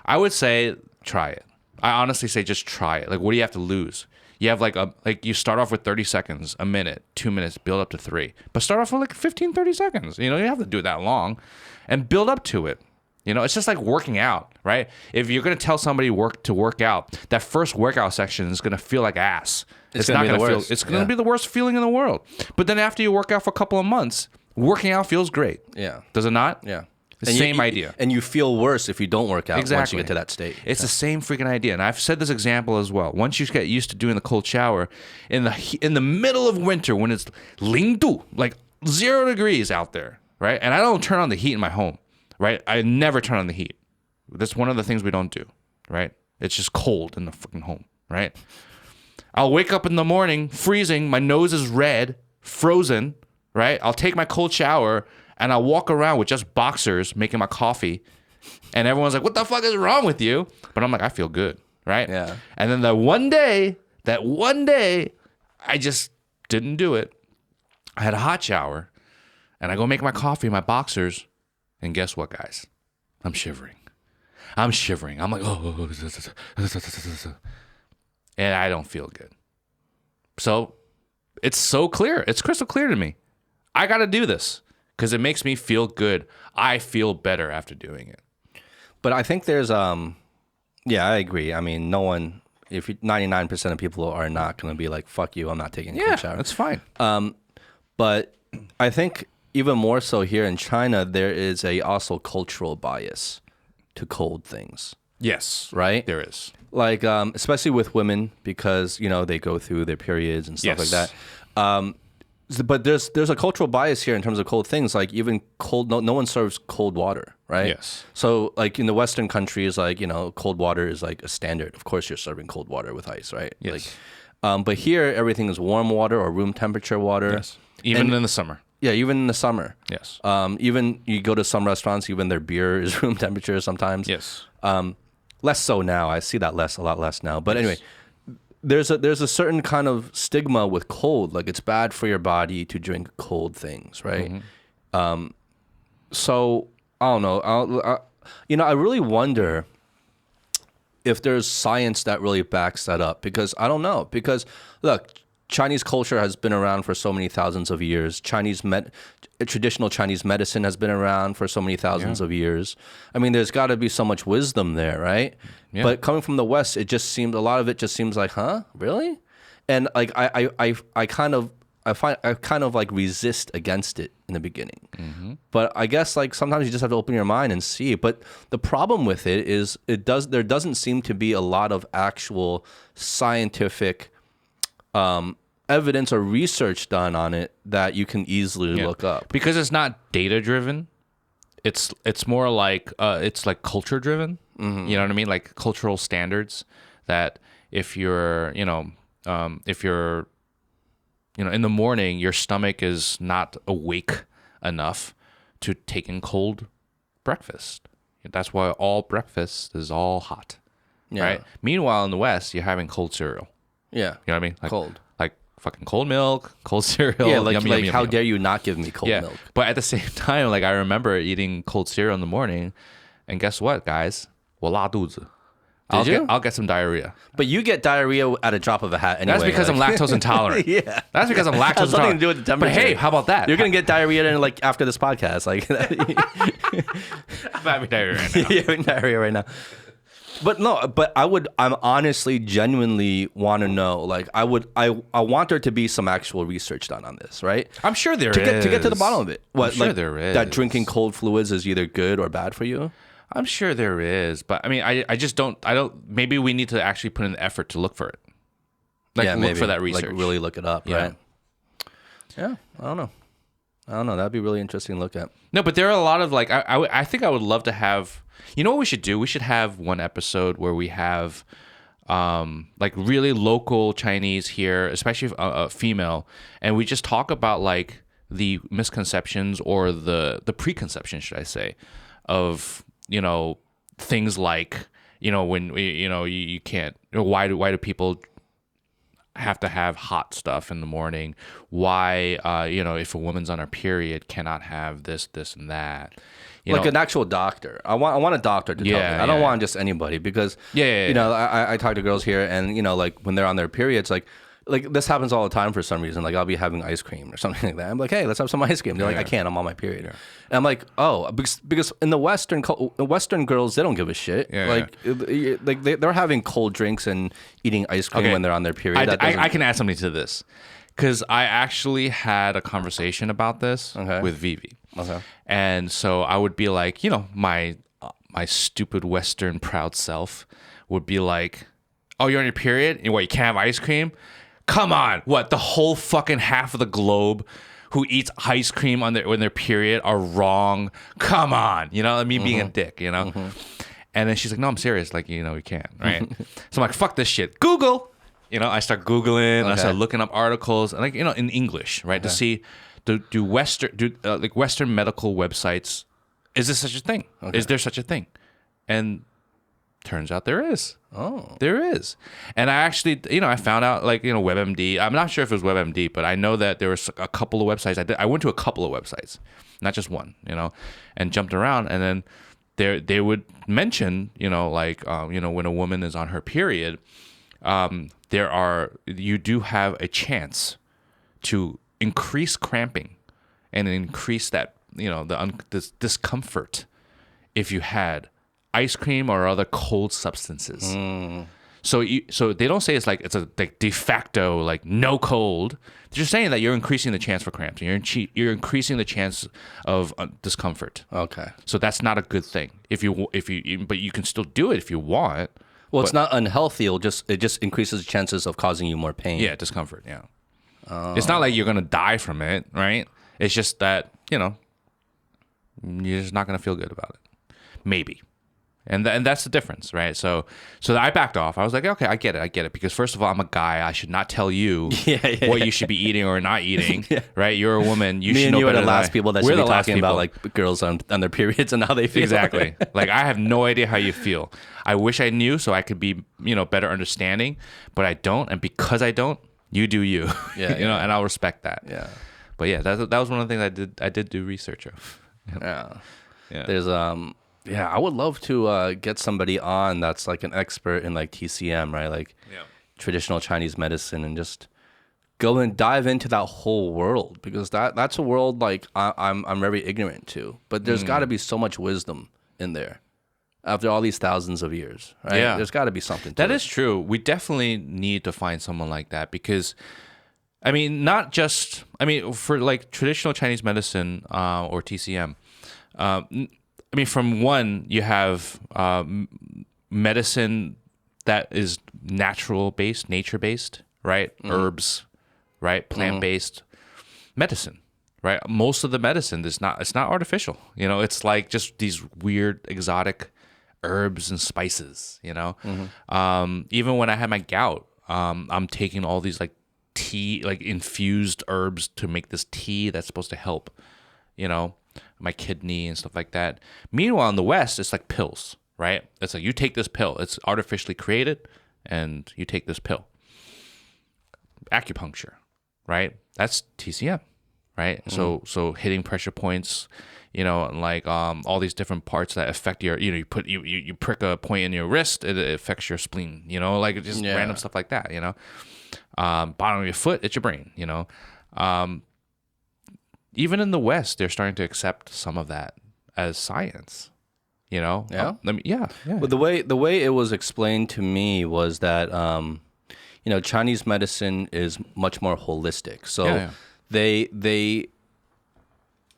I would say try it. I honestly say just try it. Like, what do you have to lose? You have you start off with 30 seconds, a minute, 2 minutes, build up to 3. But start off with like 15, 30 seconds. You know, you don't have to do it that long, and build up to it. You know, it's just like working out, right? If you're going to tell somebody to work out, that first workout section is going to feel like ass. It's going to be the worst. It's going to be the worst feeling in the world. But then after you work out for a couple of months, working out feels great. Yeah. Does it not? Yeah. Same idea. And you feel worse if you don't work out once you get to that state. It's the same freaking idea. And I've said this example as well. Once you get used to doing the cold shower, in the middle of winter when it's 零度, like 0 degrees out there, right? And I don't turn on the heat in my home, right? I never turn on the heat. That's one of the things we don't do, right? It's just cold in the freaking home, right? I'll wake up in the morning freezing. My nose is red, frozen, right? I'll take my cold shower and I'll walk around with just boxers making my coffee. And everyone's like, what the fuck is wrong with you? But I'm like, I feel good, right? Yeah. And then that one day, I just didn't do it. I had a hot shower and I go make my coffee in my boxers. And guess what, guys? I'm shivering. I'm like, oh. And I don't feel good. So it's so clear. It's crystal clear to me. I got to do this because it makes me feel good. I feel better after doing it. But I think there's, yeah, I agree. I mean, no one, if 99% of people are not going to be like, fuck you, I'm not taking a cold shower. That's fine. But I think even more so here in China, there is a also cultural bias to cold things, Yes. right? There is. Like especially with women, because they go through their periods and stuff like Yes. that. But there's a cultural bias here in terms of cold things. Like even cold, no one serves cold water, right? Yes. So like in the Western countries, like cold water is like a standard. Of course, you're serving cold water with ice, right? Yes. Like, but here everything is warm water or room temperature water. Yes. Even in the summer. Yeah, even in the summer. Yes. Even you go to some restaurants, even their beer is room temperature sometimes. Yes. Less so now. I see that a lot less now. But anyway, there's a certain kind of stigma with cold. Like it's bad for your body to drink cold things, right? So I don't know. I really wonder if there's science that really backs that up, because I don't know. Because look, Chinese culture has been around for so many thousands of years. Traditional Chinese medicine has been around for so many thousands of years. I mean, there's got to be so much wisdom there, right? Yeah. But coming from the West, a lot of it just seems like, huh, really? And like I kind of like resist against it in the beginning. But I guess like sometimes you just have to open your mind and see. But the problem with it is there doesn't seem to be a lot of actual scientific evidence or research done on it that you can easily look up. Because it's not data driven. It's more like it's like culture driven. You know what I mean? Like cultural standards, that if you're in the morning, your stomach is not awake enough to take in cold breakfast. That's why all breakfast is all hot. Yeah. Right? Meanwhile, in the West, you're having cold cereal. Yeah. You know what I mean? Like, Cold. Like fucking cold milk, cold cereal. Yeah, like, yummy, like yummy, how yummy. dare you not give me cold milk? But at the same time, like I remember eating cold cereal in the morning, and guess what, guys? 我拉肚子. I'll get some diarrhea. But you get diarrhea at a drop of a hat anyway. That's because I'm lactose intolerant. Yeah. That's because I'm lactose Has nothing intolerant. to do with the temperature. But hey, how about that? You're gonna get diarrhea in like after this podcast. Like I'm having diarrhea right now. you're having diarrhea right now. But no, but I'm honestly genuinely want to know. Like I want there to be some actual research done on this, right? I'm sure there To is. get to the bottom of it. What, I'm sure like, there is. that drinking cold fluids is either good or bad for you? I'm sure there is, but I mean, I just don't. Maybe we need to actually put in the effort to look for it. Like Yeah, look maybe. for that research. Like really look it up, Yeah. right? Yeah, I don't know. That'd be really interesting to look at. No, but there are a lot of like I think I would love to have. You know what we should do? We should have one episode where we have like really local Chinese here, especially female, and we just talk about like the misconceptions or the preconceptions, should I say, of things like when you can't. Why do people have to have hot stuff in the morning? Why if a woman's on her period cannot have this and that. Like an actual doctor. I want a doctor to tell me. I don't want just anybody, because I talk to girls here, and like when they're on their periods, like this happens all the time for some reason. Like I'll be having ice cream or something like that. I'm like, hey, let's have some ice cream. They're like, I can't. I'm on my period. And I'm like, oh, because in the Western girls, they don't give a shit. They're having cold drinks and eating ice cream when they're on their period. I can add something to this, because I actually had a conversation about this with Vivi. Okay. And so I would be like, my stupid Western proud self would be like, oh, you're on your period? And what, you can't have ice cream? Come on. What, the whole fucking half of the globe who eats ice cream when their period are wrong? Come on. Me being a dick, And then she's like, no, I'm serious. Like, you can't, right? So I'm like, fuck this shit. Google. I start Googling, I start looking up articles, like, in English, right? To see, do Western medical websites, is this such a thing? Is there such a thing? And turns out there is. Oh. There is. And I actually, I found out, like, WebMD. I'm not sure if it was WebMD, but I know that there was a couple of websites. I went to a couple of websites, not just one, and jumped around. And then they would mention, when a woman is on her period, you do have a chance to increase cramping and increase that, this discomfort if you had ice cream or other cold substances. So they don't say it's a like de facto like no cold. They're just saying that you're increasing the chance for cramps. And you're increasing the chance of discomfort. Okay. So that's not a good thing. But you can still do it if you want. Well, it's not unhealthy. It just increases the chances of causing you more pain. Yeah, discomfort. Yeah. It's not like you're gonna die from it, right? It's just that you're just not gonna feel good about it. Maybe. And that's the difference, right? So I backed off. I was like, okay, I get it. Because first of all, I'm a guy. I should not tell you what you should be eating or not eating, right? You're a woman. You should know better. Me and you are the last people that should be talking about like girls on their periods and how they feel. Exactly. Like I have no idea how you feel. I wish I knew so I could be, better understanding, but I don't. And because I don't, you do you. Yeah. And I'll respect that. Yeah. But yeah, that was one of the things I did do research of. Yeah. There's Yeah, I would love to get somebody on that's like an expert in like TCM, right? Like traditional Chinese medicine, and just go and dive into that whole world, because that's a world like I'm very ignorant to. But there's got to be so much wisdom in there after all these thousands of years, right? Yeah, there's got to be something. That is true. We definitely need to find someone like that, because for like traditional Chinese medicine or TCM. From one, you have medicine that is nature-based, right? Herbs, right? Plant-based medicine, right? Most of the medicine it's not artificial. It's like just these weird exotic herbs and spices. Even when I had my gout, I'm taking all these like tea, like infused herbs to make this tea that's supposed to help, my kidney and stuff like that. Meanwhile, in the West, it's like pills, right? It's like you take this pill. It's artificially created, and you take this pill. Acupuncture, right? That's TCM, right? So hitting pressure points, like all these different parts that affect your, you prick a point in your wrist, it affects your spleen, like just random stuff like that, bottom of your foot, it's your brain, even in the West, they're starting to accept some of that as science. Yeah. Yeah. But the way it was explained to me was that Chinese medicine is much more holistic. So they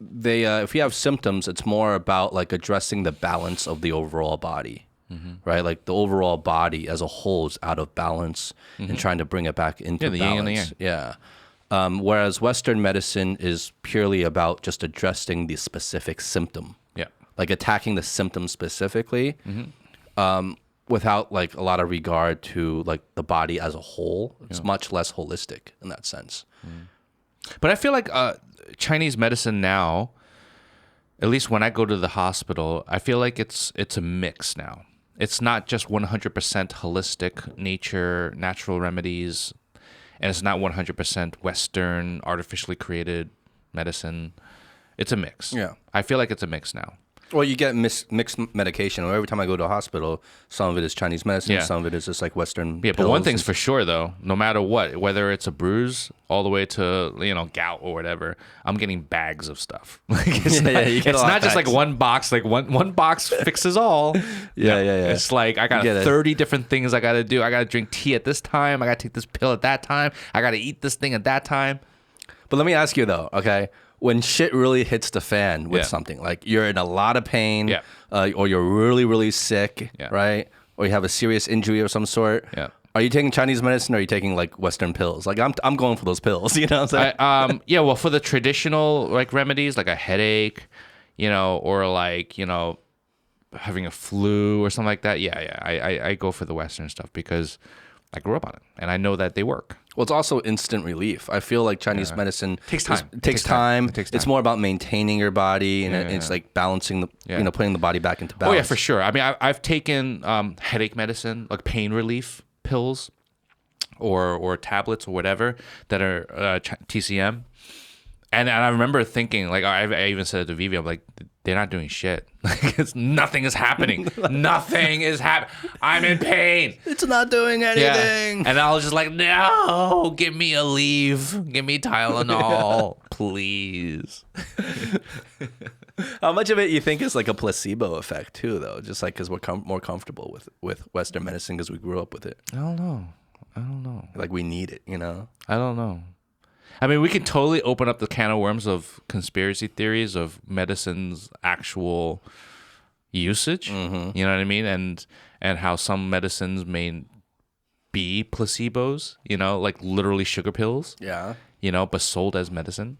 if you have symptoms, it's more about like addressing the balance of the overall body. Right, like the overall body as a whole is out of balance, and trying to bring it back into balance. Yin and the yang. Yeah. Whereas Western medicine is purely about just addressing the specific symptom. Yeah. Like attacking the symptom specifically, without like a lot of regard to like the body as a whole. It's much less holistic in that sense. But I feel like Chinese medicine now, at least when I go to the hospital, I feel like it's a mix now. It's not just 100% holistic natural remedies. And it's not 100% Western, artificially created medicine. It's a mix. Yeah. I feel like it's a mix now. Well, you get mixed medication. Every time I go to a hospital, some of it is Chinese medicine, some of it is just like Western pills. But one thing's for sure, though. No matter what, whether it's a bruise all the way to, gout or whatever, I'm getting bags of stuff. It's not just like one box. Like one box fixes all. Yeah. It's like I got 30 different things I got to do. I got to drink tea at this time. I got to take this pill at that time. I got to eat this thing at that time. But let me ask you, though, okay? When shit really hits the fan with something, like you're in a lot of pain, or you're really, really sick, right? Or you have a serious injury of some sort. Yeah. Are you taking Chinese medicine, or are you taking like Western pills? Like I'm going for those pills, you know what I'm saying? Well, for the traditional like remedies, like a headache, or like, having a flu or something like that. I go for the Western stuff because I grew up on it and I know that they work. Well, it's also instant relief. I feel like Chinese medicine takes time. Takes time. It's more about maintaining your body, and it's like balancing the, putting the body back into balance. Oh yeah, for sure. I mean, I've taken headache medicine, like pain relief pills, or tablets or whatever that are TCM, and I remember thinking, like I even said it to Vivi, I'm like, they're not doing shit. Like nothing is happening. Nothing is happening. I'm in pain. It's not doing anything. Yeah. And I was just like, no, give me Aleve. Give me Tylenol, please. How much of it you think is like a placebo effect too, though? Just like because we're more comfortable with Western medicine because we grew up with it. I don't know. Like we need it, you know? I don't know. I mean, we can totally open up the can of worms of conspiracy theories of medicine's actual usage. Mm-hmm. You know what I mean? And how some medicines may be placebos, you know, like literally sugar pills, Yeah. you know, but sold as medicine.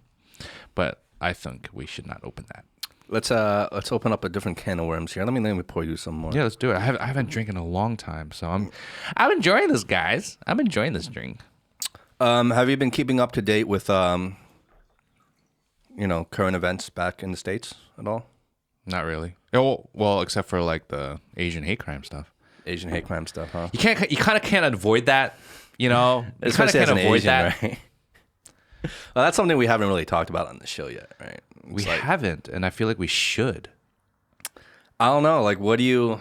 But I think we should not open that. Let's open up a different can of worms here. Let me pour you some more. Yeah, let's do it. I haven't drank in a long time, so I'm enjoying this, guys. I'm enjoying this drink. Have you been keeping up to date with current events back in the States at all? Not really. Oh, well, except for like the Asian hate crime stuff. Asian hate crime stuff, huh? You kind of can't avoid that, you know. You kind of Especially can't as an avoid Asian, that. right? Well, that's something we haven't really talked about on the show yet, right? We haven't, and I feel like we should. I don't know. Like, what do you?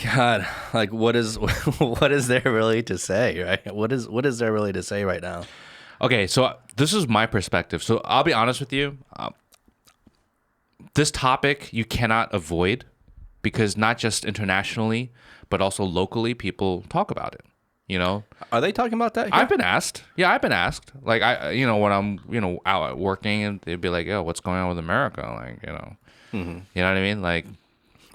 God, like, what is there really to say, right? What is there really to say right now? Okay, so this is my perspective. So I'll be honest with you. This topic you cannot avoid because not just internationally, but also locally, people talk about it. You know, Are they talking about that here? I've been asked. Yeah, I've been asked. Like when I'm, out working, and they'd be like, "Yo, what's going on with America?" Like, you know what I mean? Like,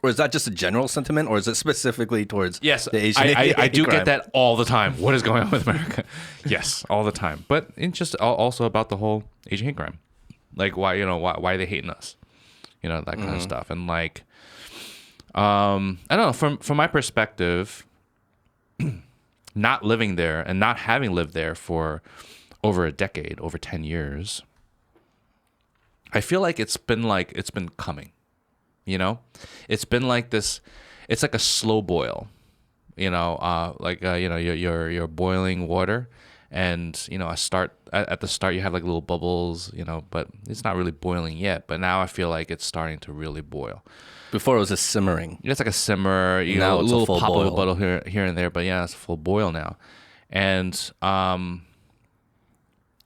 Or is that just a general sentiment, or is it specifically towards yes, the Asian? I do crime? get that all the time. What is going on with America? Yes, all the time. But it's just also about the whole Asian hate crime. Like, why are they hating us? You know, that kind of stuff. And like, I don't know. From my perspective, not living there and not having lived there for over a decade, over 10 years, I feel like it's been coming. You know, it's been like this. It's like a slow boil. You know, you're boiling water, and at the start you have like little bubbles. You know, but it's not really boiling yet. But now I feel like it's starting to really boil. Before it was a simmering. It's like a simmer. Now A it's a little full pop boil. of a bottle here and there. But yeah, it's a full boil now, and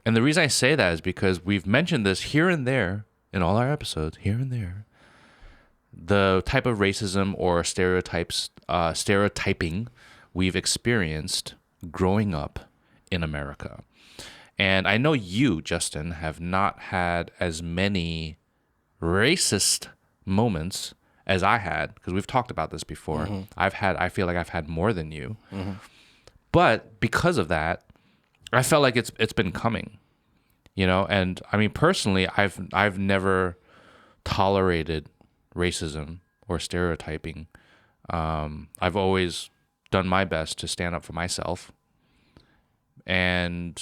the reason I say that is because we've mentioned this here and there in all our episodes, here and there. The type of racism or stereotyping we've experienced growing up in America. And I know you, Justin, have not had as many racist moments as I had, because we've talked about this before. I feel like I've had more than you. But because of that, I felt like it's been coming. You know, and I mean personally, I've never tolerated racism or stereotyping. I've always done my best to stand up for myself, and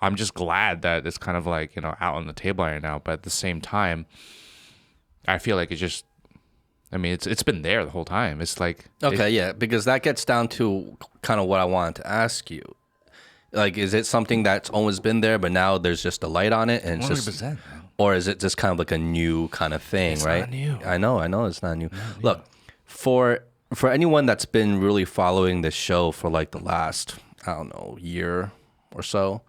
I'm just glad that it's kind of like out on the table right now. But at the same time, I feel like it's been there the whole time. It's like Okay, because that gets down to kind of what I wanted to ask you. Like, is it something that's always been there, but now there's just a light on it, and it's 100%. just, or is it just kind of like a new kind of thing, It's right? not new. I know, it's not new. Look, for anyone that's been really following this show for like the last, I don't know, year or so,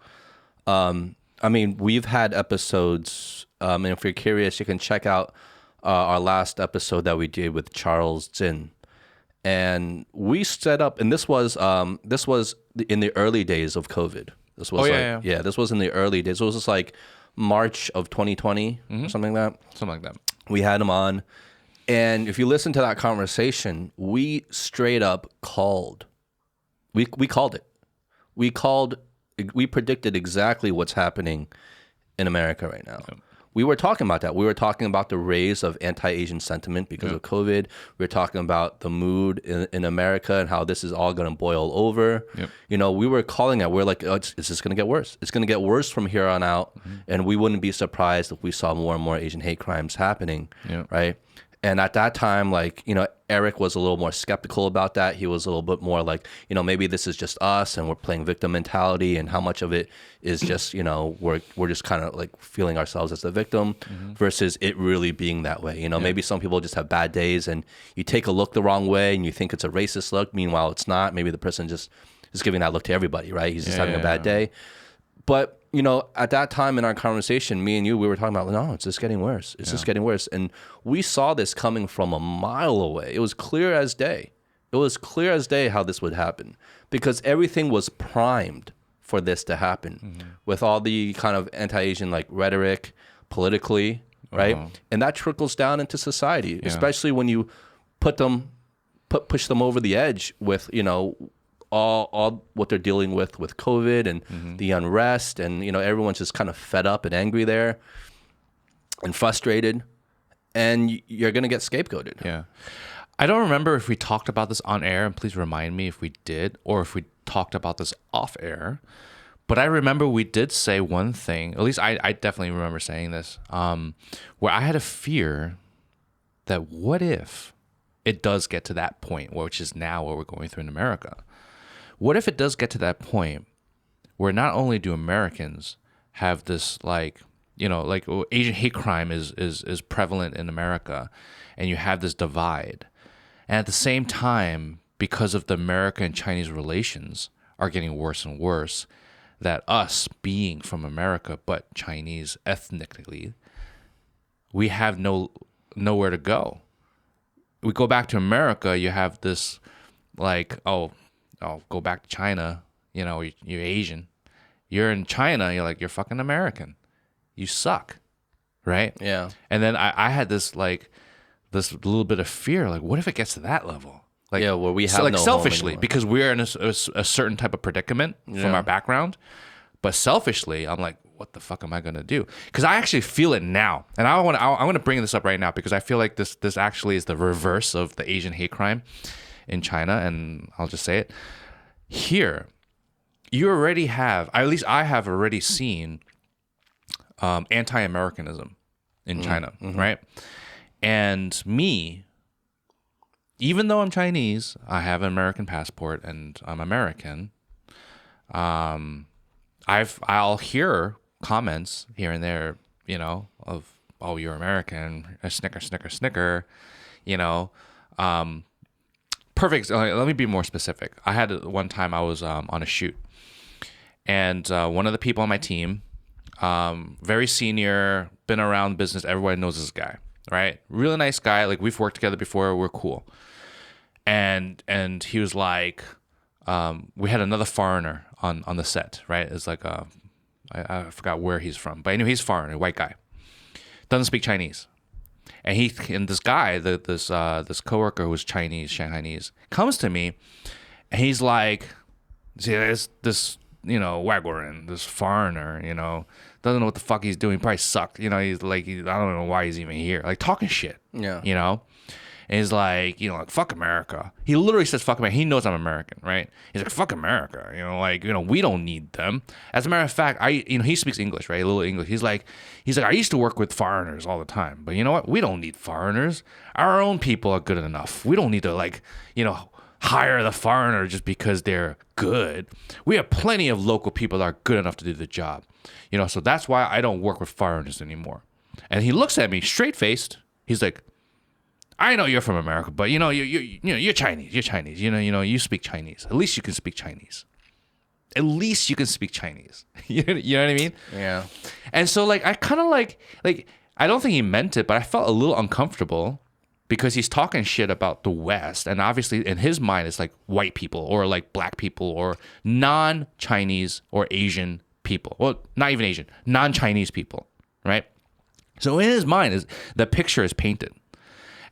I mean, we've had episodes, and if you're curious, you can check out our last episode that we did with Charles Zinn. And we set up, and this was in the early days of COVID. This was this was in the early days. It was just like March of 2020 or something like that. Something like that. We had him on, and if you listen to that conversation, we straight up called. We called it. We predicted exactly what's happening in America right now. Yep. We were talking about that. We were talking about the rise of anti-Asian sentiment because of COVID. We were talking about the mood in America and how this is all going to boil over. Yep. We were calling it. We're like, it's just going to get worse. It's going to get worse from here on out. And we wouldn't be surprised if we saw more and more Asian hate crimes happening, right? And at that time, Eric was a little more skeptical about that. He was a little bit more like, maybe this is just us and we're playing victim mentality, and how much of it is just, we're just kind of like feeling ourselves as the victim versus it really being that way. Maybe some people just have bad days and you take a look the wrong way and you think it's a racist look. Meanwhile, it's not. Maybe the person just is giving that look to everybody, right? He's just having a bad day. But, you know, at that time in our conversation, me and you, we were talking about, no, it's just getting worse. It's just getting worse. And we saw this coming from a mile away. It was clear as day. It was clear as day how this would happen because everything was primed for this to happen with all the kind of anti-Asian like rhetoric politically, right? And that trickles down into society, especially when you push them over the edge with, you know, all what they're dealing with COVID and the unrest, and you know everyone's just kind of fed up and angry there and frustrated, and you're gonna get scapegoated. Yeah. I don't remember if we talked about this on air, and please remind me if we did, or if we talked about this off air. But I remember we did say one thing, at least I definitely remember saying this, where I had a fear that what if it does get to that point, which is now what we're going through in America. What if it does get to that point where not only do Americans have this like, you know, like Asian hate crime is prevalent in America, and you have this divide. And at the same time, because of the American and Chinese relations are getting worse and worse, that us being from America but Chinese ethnically, we have nowhere to go. We go back to America, you have this like, oh, go back to China, you know, you're Asian. You're in China, you're like, you're fucking American. You suck, right? Yeah. And then I had this like, this little bit of fear, like, what if it gets to that level? Like, yeah, where we have so, like no home selfishly, anymore. because we're in a certain type of predicament from our background. But selfishly, I'm like, what the fuck am I gonna do? Because I actually feel it now, and I want to bring this up right now because I feel like this actually is the reverse of the Asian hate crime in China, and I'll just say it here. You already have, at least I have already seen anti-Americanism in China, right? And me, even though I'm Chinese, I have an American passport and I'm American. I'll hear comments here and there, you know, of, oh, you're American, a snicker, snicker, snicker, you know. Perfect. Let me be more specific. I had one time I was on a shoot, and one of the people on my team, very senior, been around business, everybody knows this guy, right? Really nice guy. Like, we've worked together before, we're cool. And he was like, we had another foreigner on the set, right? It's like I forgot where he's from, but anyway, he's a foreigner, white guy, doesn't speak Chinese, and this guy, this coworker who's Chinese, Shanghainese, comes to me, and he's like, see, there's this, you know, Wagwaran, this foreigner, you know, doesn't know what the fuck he's doing, probably sucked, you know, he's like, I don't know why he's even here, like talking shit, you know. And he's like, you know, like, fuck America. He literally says, fuck America. He knows I'm American, right? He's like, fuck America. You know, like, you know, we don't need them. As a matter of fact, he speaks English, right? A little English. He's like, I used to work with foreigners all the time. But you know what? We don't need foreigners. Our own people are good enough. We don't need to, like, you know, hire the foreigner just because they're good. We have plenty of local people that are good enough to do the job. You know, so that's why I don't work with foreigners anymore. And he looks at me straight-faced. He's like, I know you're from America, but you know you're Chinese. You're Chinese. You know you speak Chinese. At least you can speak Chinese. At least you can speak Chinese. You know what I mean? Yeah. And so like I kind of like I don't think he meant it, but I felt a little uncomfortable because he's talking shit about the West, and obviously in his mind it's like white people or like black people or non-Chinese or Asian people. Well, not even Asian, non-Chinese people, right? So in his mind the picture is painted.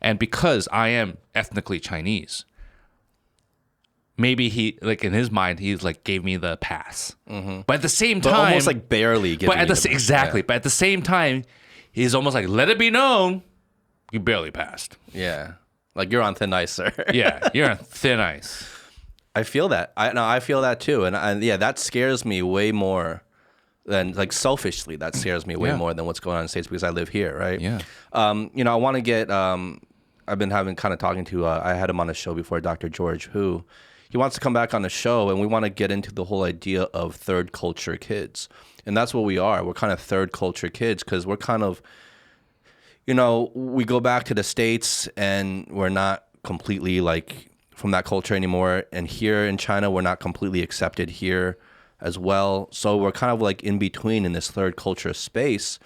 And because I am ethnically Chinese, maybe he, like, in his mind, he's like gave me the pass. But at the same time, almost like barely giving me the pass. Exactly. Yeah. But at the same time, he's almost like, let it be known, you barely passed. Yeah, like you're on thin ice, sir. Yeah, you're on thin ice. I feel that. I feel that too, and yeah, that scares me way more than, like, selfishly. That scares me way more than what's going on in the States because I live here, right? Yeah. You know, I want to get. I've been talking to, I had him on a show before, Dr. George, who he wants to come back on the show, and we want to get into the whole idea of third culture kids. And that's what we are. We're kind of third culture kids because we're kind of, you know, we go back to the States and we're not completely like from that culture anymore. And here in China, we're not completely accepted here. as well. So we're kind of like in between in this third culture space.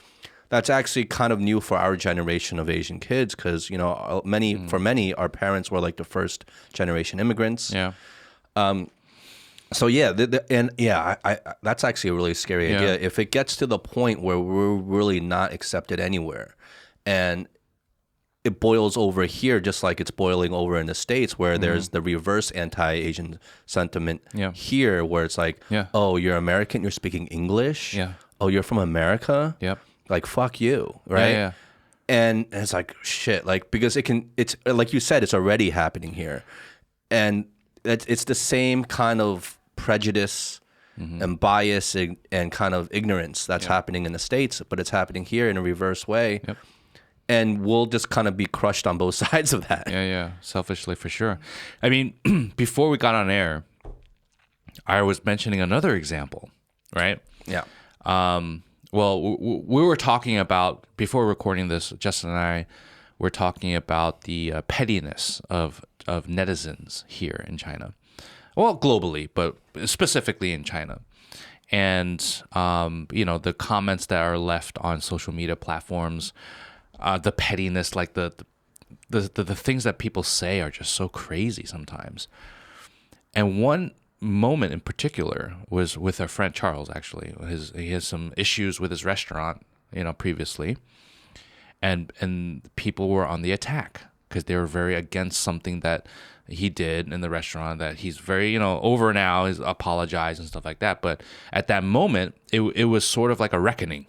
That's actually kind of new for our generation of Asian kids because, you know, for many, our parents were like the first generation immigrants. Yeah. So yeah, I that's actually a really scary idea. If it gets to the point where we're really not accepted anywhere, and it boils over here just like it's boiling over in the States, where there's the reverse anti-Asian sentiment here, where it's like, oh, you're American, you're speaking English. Yeah. Oh, you're from America. Yep. Like fuck you, right? Yeah. And it's like shit, like because it's like you said, it's already happening here, and it's the same kind of prejudice and bias and kind of ignorance that's happening in the States, but it's happening here in a reverse way. Yep. And we'll just kind of be crushed on both sides of that. Yeah. Selfishly, for sure. I mean, before we got on air, I was mentioning another example, right? Yeah. Well, we were talking about, before recording this, Justin and I were talking about the pettiness of netizens here in China. Well, globally, but specifically in China. And, you know, the comments that are left on social media platforms, the pettiness, like the things that people say are just so crazy sometimes. And one moment in particular was with our friend Charles, actually. He has some issues with his restaurant, you know, previously. And people were on the attack because they were very against something that he did in the restaurant that he's very, you know, over now, he's apologized and stuff like that. But at that moment, it was sort of like a reckoning,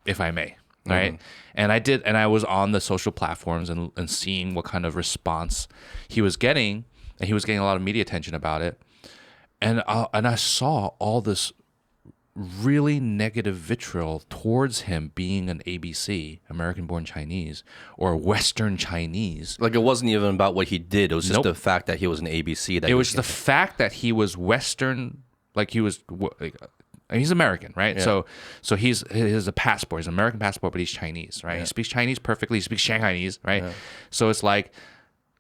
if I may, right? And I was on the social platforms and seeing what kind of response he was getting, and he was getting a lot of media attention about it. And I saw all this really negative vitriol towards him being an ABC, American-born Chinese, or Western Chinese. Like it wasn't even about what he did. It was just the fact that he was an ABC. It was the fact that he was Western, like he was, he's American, right? Yeah. So he has a passport, he's an American passport, but he's Chinese, right? Yeah. He speaks Chinese perfectly, he speaks Shanghainese, right? Yeah. So it's like,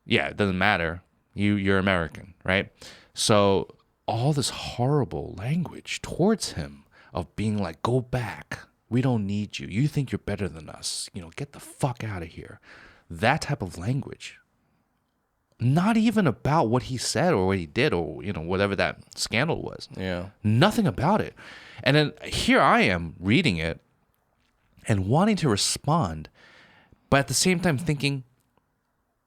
yeah, it doesn't matter. You're American, right? So all this horrible language towards him of being like, go back. We don't need you. You think you're better than us. You know, get the fuck out of here. That type of language. Not even about what he said or what he did or, you know, whatever that scandal was. Yeah. Nothing about it. And then here I am reading it and wanting to respond, but at the same time thinking,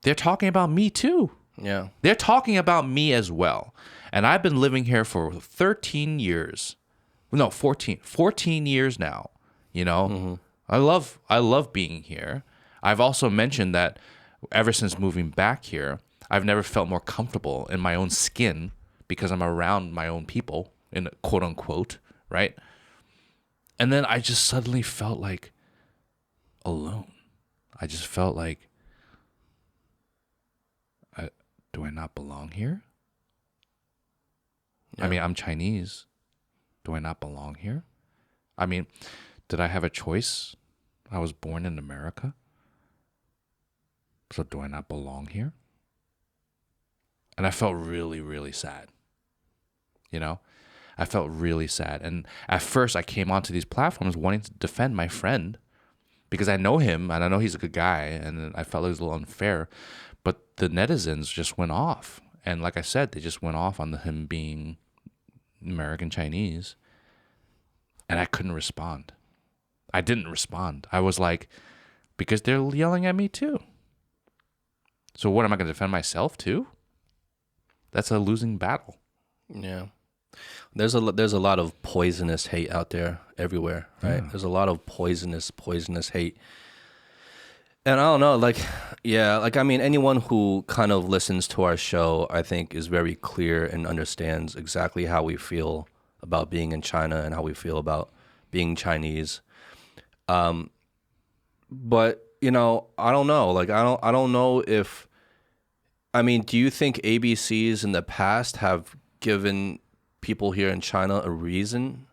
they're talking about me too. Yeah. They're talking about me as well. And I've been living here for 13 years. No, 14 years now, you know. I love being here. I've also mentioned that ever since moving back here, I've never felt more comfortable in my own skin because I'm around my own people, in quote unquote, right? And then I just suddenly felt like alone. I just felt like, do I not belong here? Yeah. I mean, I'm Chinese. Do I not belong here? I mean, did I have a choice? I was born in America. So do I not belong here? And I felt really, really sad. You know? I felt really sad. And at first I came onto these platforms wanting to defend my friend because I know him and I know he's a good guy, and I felt it was a little unfair. But the netizens just went off. And like I said, they just went off on him being American Chinese, and I couldn't respond. I didn't respond. I was like, because they're yelling at me too. So what, am I going to defend myself too? That's a losing battle. Yeah. There's a lot of poisonous hate out there everywhere, right? There's a lot of poisonous hate. And I don't know, I mean, anyone who kind of listens to our show, I think, is very clear and understands exactly how we feel about being in China and how we feel about being Chinese. But, you know, I don't know. Like, I don't know if, I mean, do you think ABCs in the past have given people here in China a reason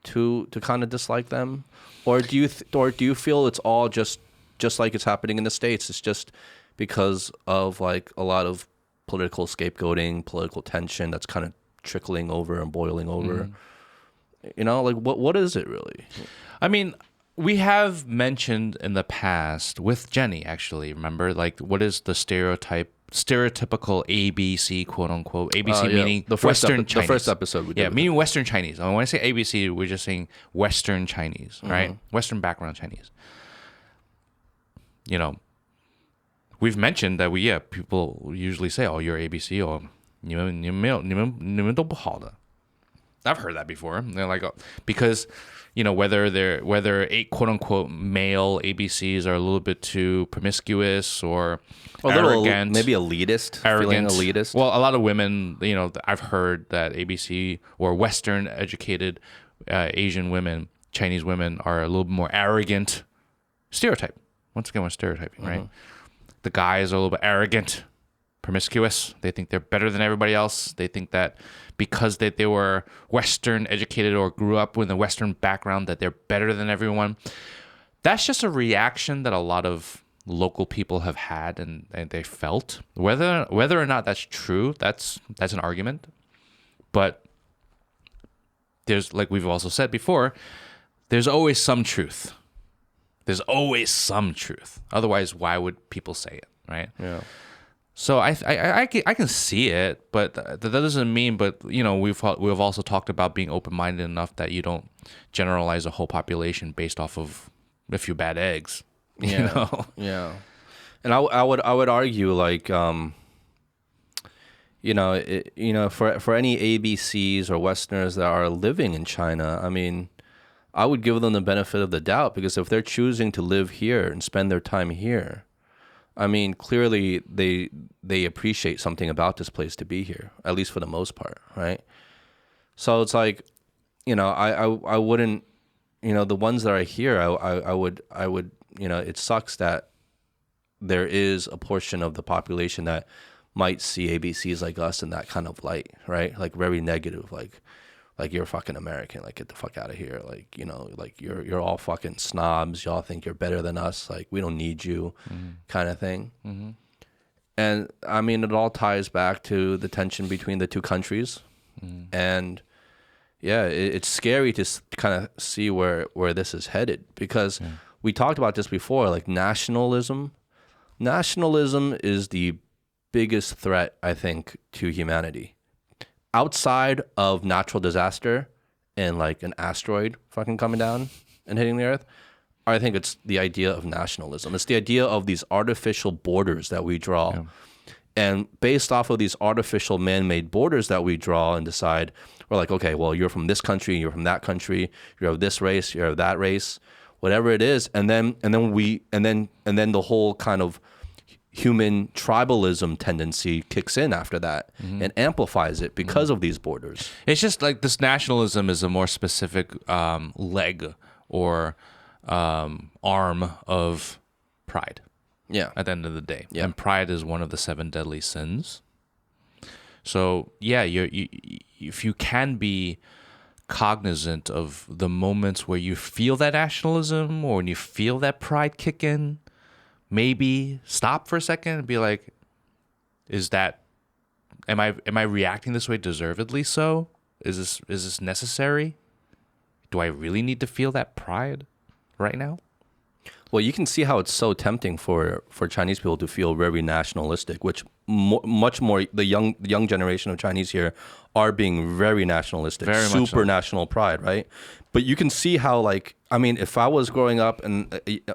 to kind of dislike them? Or do you feel it's all just like it's happening in the States? It's just because of like a lot of political scapegoating, political tension that's kind of trickling over and boiling over. You know, like what is it really? I mean, we have mentioned in the past with Jenny, actually, remember, like, what is the stereotypical ABC, quote unquote, ABC meaning the first Western Chinese. The first episode we did. Yeah, meaning Western Chinese. When I say ABC, we're just saying Western Chinese, right? Western background Chinese. You know, we've mentioned that people usually say, "Oh, you're ABC," or "你们都不好的." I've heard that before. They're like, because, you know, whether a quote unquote male ABCs are a little bit too promiscuous or arrogant, maybe elitist, arrogant, feeling elitist. Well, a lot of women, you know, I've heard that ABC or Western educated Asian women, Chinese women are a little bit more arrogant. Stereotype. Once again, we're stereotyping, right? The guys are a little bit arrogant, promiscuous. They think they're better than everybody else. They think that because they were Western educated or grew up with a Western background, that they're better than everyone. That's just a reaction that a lot of local people have had and they felt. Whether or not that's true, that's an argument. But there's, like we've also said before, there's always some truth. There's always some truth. Otherwise, why would people say it, right? Yeah. So I can see it, but that doesn't mean. But you know, we've also talked about being open-minded enough that you don't generalize a whole population based off of a few bad eggs. You know? Yeah. And I would argue, like, for any ABCs or Westerners that are living in China, I mean, I would give them the benefit of the doubt, because if they're choosing to live here and spend their time here, I mean, clearly they appreciate something about this place to be here, at least for the most part, right? So it's like, you know, I wouldn't, you know, the ones that are here, I would, you know, it sucks that there is a portion of the population that might see ABCs like us in that kind of light, right? Like very negative, like you're fucking American, like get the fuck out of here, like, you know, like you're all fucking snobs, y'all think you're better than us, like we don't need you, kind of thing. And I mean, it all ties back to the tension between the two countries, and yeah, it's scary to kind of see where this is headed, because we talked about this before, like nationalism is the biggest threat, I think, to humanity. Outside of natural disaster and like an asteroid fucking coming down and hitting the earth, I think it's the idea of nationalism. It's the idea of these artificial borders that we draw. Yeah. And based off of these artificial man-made borders that we draw and decide, we're like, okay, well, you're from this country, you're from that country, you're of this race, you're of that race, whatever it is. And then the whole kind of human tribalism tendency kicks in after that and amplifies it because of these borders. It's just like this nationalism is a more specific leg or arm of pride. Yeah. At the end of the day. Yeah. And pride is one of the 7 deadly sins. So yeah, if you can be cognizant of the moments where you feel that nationalism or when you feel that pride kick in, maybe stop for a second and be like, am I reacting this way deservedly so? Is this necessary? Do I really need to feel that pride right now? Well, you can see how it's so tempting for Chinese people to feel very nationalistic, which much more the young generation of Chinese here are being very nationalistic, very super much so. National pride, right? But you can see how, like, I mean, if I was growing up and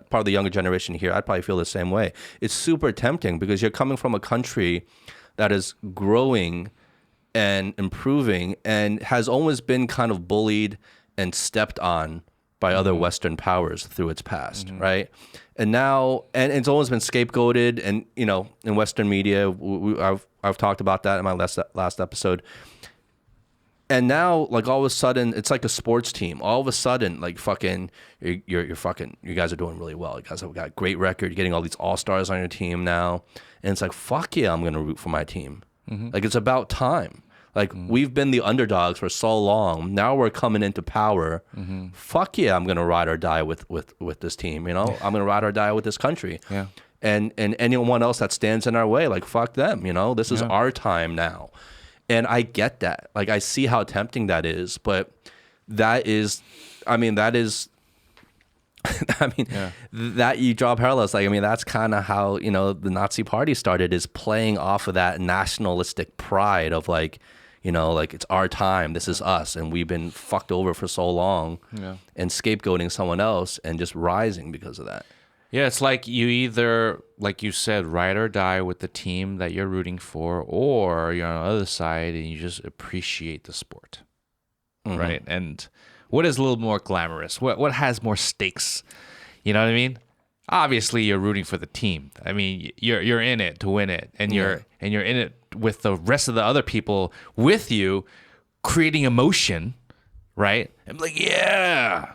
part of the younger generation here, I'd probably feel the same way. It's super tempting because you're coming from a country that is growing and improving and has always been kind of bullied and stepped on by other Western powers through its past, right? And now, and it's always been scapegoated, and you know, in Western media, I've talked about that in my last episode. And now, like all of a sudden, it's like a sports team. All of a sudden, like fucking, you're fucking, you guys are doing really well. You guys have got a great record. You're getting all these all-stars on your team now, and it's like, fuck yeah, I'm gonna root for my team. Like it's about time. Like we've been the underdogs for so long. Now we're coming into power. Fuck yeah, I'm gonna ride or die with this team. You know, I'm gonna ride or die with this country. Yeah. And anyone else that stands in our way, like fuck them. You know, this is our time now. And I get that. Like I see how tempting that is, but that is, I mean, that is, I mean, that you draw parallels. Like, I mean, that's kind of how, you know, the Nazi Party started, is playing off of that nationalistic pride of like, you know, like it's our time, this is us, and we've been fucked over for so long, and scapegoating someone else and just rising because of that. Yeah, it's like you either, like you said, ride or die with the team that you're rooting for, or you're on the other side and you just appreciate the sport, right? And what is a little more glamorous? What has more stakes? You know what I mean? Obviously, you're rooting for the team. I mean, you're in it to win it, and you're in it with the rest of the other people with you, creating emotion, right? I'm like, yeah,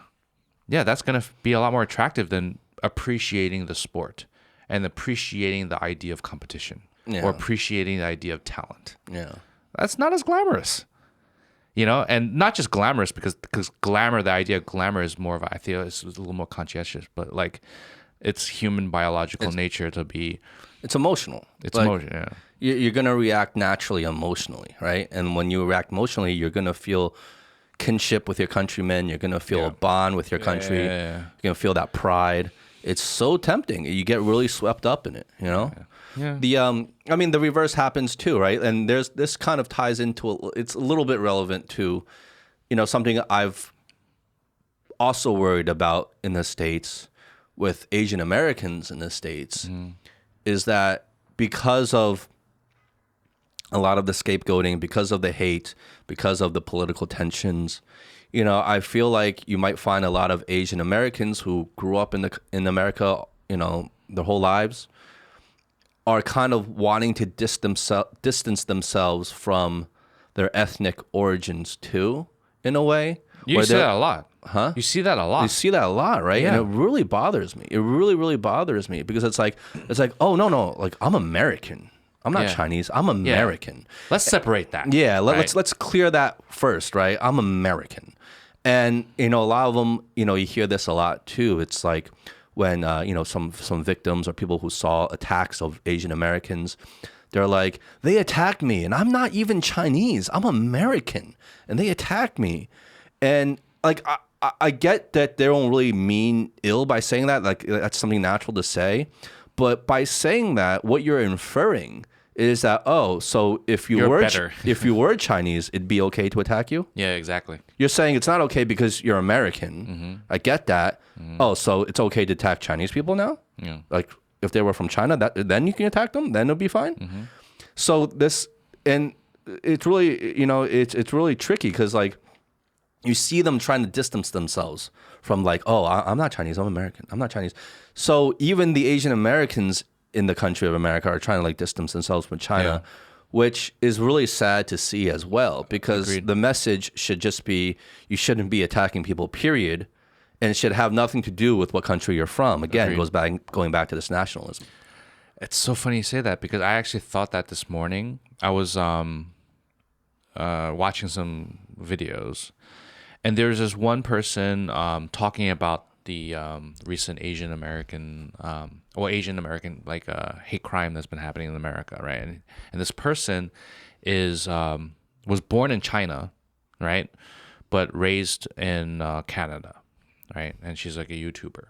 that's gonna be a lot more attractive than appreciating the sport and appreciating the idea of competition or appreciating the idea of talent. Yeah, that's not as glamorous. You know, and not just glamorous because glamour, the idea of glamour is more of, I feel it's a little more conscientious, but like it's human biological nature to be. It's emotional. It's emotional, yeah. You're going to react naturally emotionally, right? And when you react emotionally, you're going to feel kinship with your countrymen. You're going to feel a bond with your country. You're going to feel that pride. It's so tempting. You get really swept up in it, you know? The I mean, the reverse happens too, right? And this kind of ties into it's a little bit relevant to, you know, something I've also worried about in the States with Asian Americans in the States, is that because of a lot of the scapegoating, because of the hate, because of the political tensions, you know, I feel like you might find a lot of Asian Americans who grew up in America, you know, their whole lives, are kind of wanting to distance themselves from their ethnic origins too, in a way. You see that a lot. Huh? You see that a lot. You see that a lot, right? Yeah. And it really bothers me. It really, really bothers me because it's like, oh, no, like I'm American. I'm not Chinese. I'm American. Let's separate that. Yeah, let's clear that first, right? I'm American. And, you know, a lot of them, you know, you hear this a lot too. It's like, when you know, some victims or people who saw attacks of Asian Americans, they're like, they attacked me and I'm not even Chinese, I'm American, and they attacked me. And like I get that they don't really mean ill by saying that, like that's something natural to say, but by saying that, what you're inferring is that, oh, so if you were better. if you were Chinese, it'd be okay to attack you? Yeah, exactly. You're saying it's not okay because you're American. I get that. Oh, so it's okay to attack Chinese people now? Yeah. Like if they were from China, then you can attack them? Then it'll be fine? So this, and it's really, you know, it's really tricky because like you see them trying to distance themselves from like, oh, I'm not Chinese, I'm American. I'm not Chinese. So even the Asian Americans in the country of America are trying to like distance themselves from China, which is really sad to see as well, because the message should just be, you shouldn't be attacking people, period. And it should have nothing to do with what country you're from. Again, going back to this nationalism. It's so funny you say that because I actually thought that this morning. I was watching some videos, and there's this one person talking about the recent Asian American like hate crime that's been happening in America, right? And this person was born in China, right, but raised in Canada, right? And she's like a YouTuber.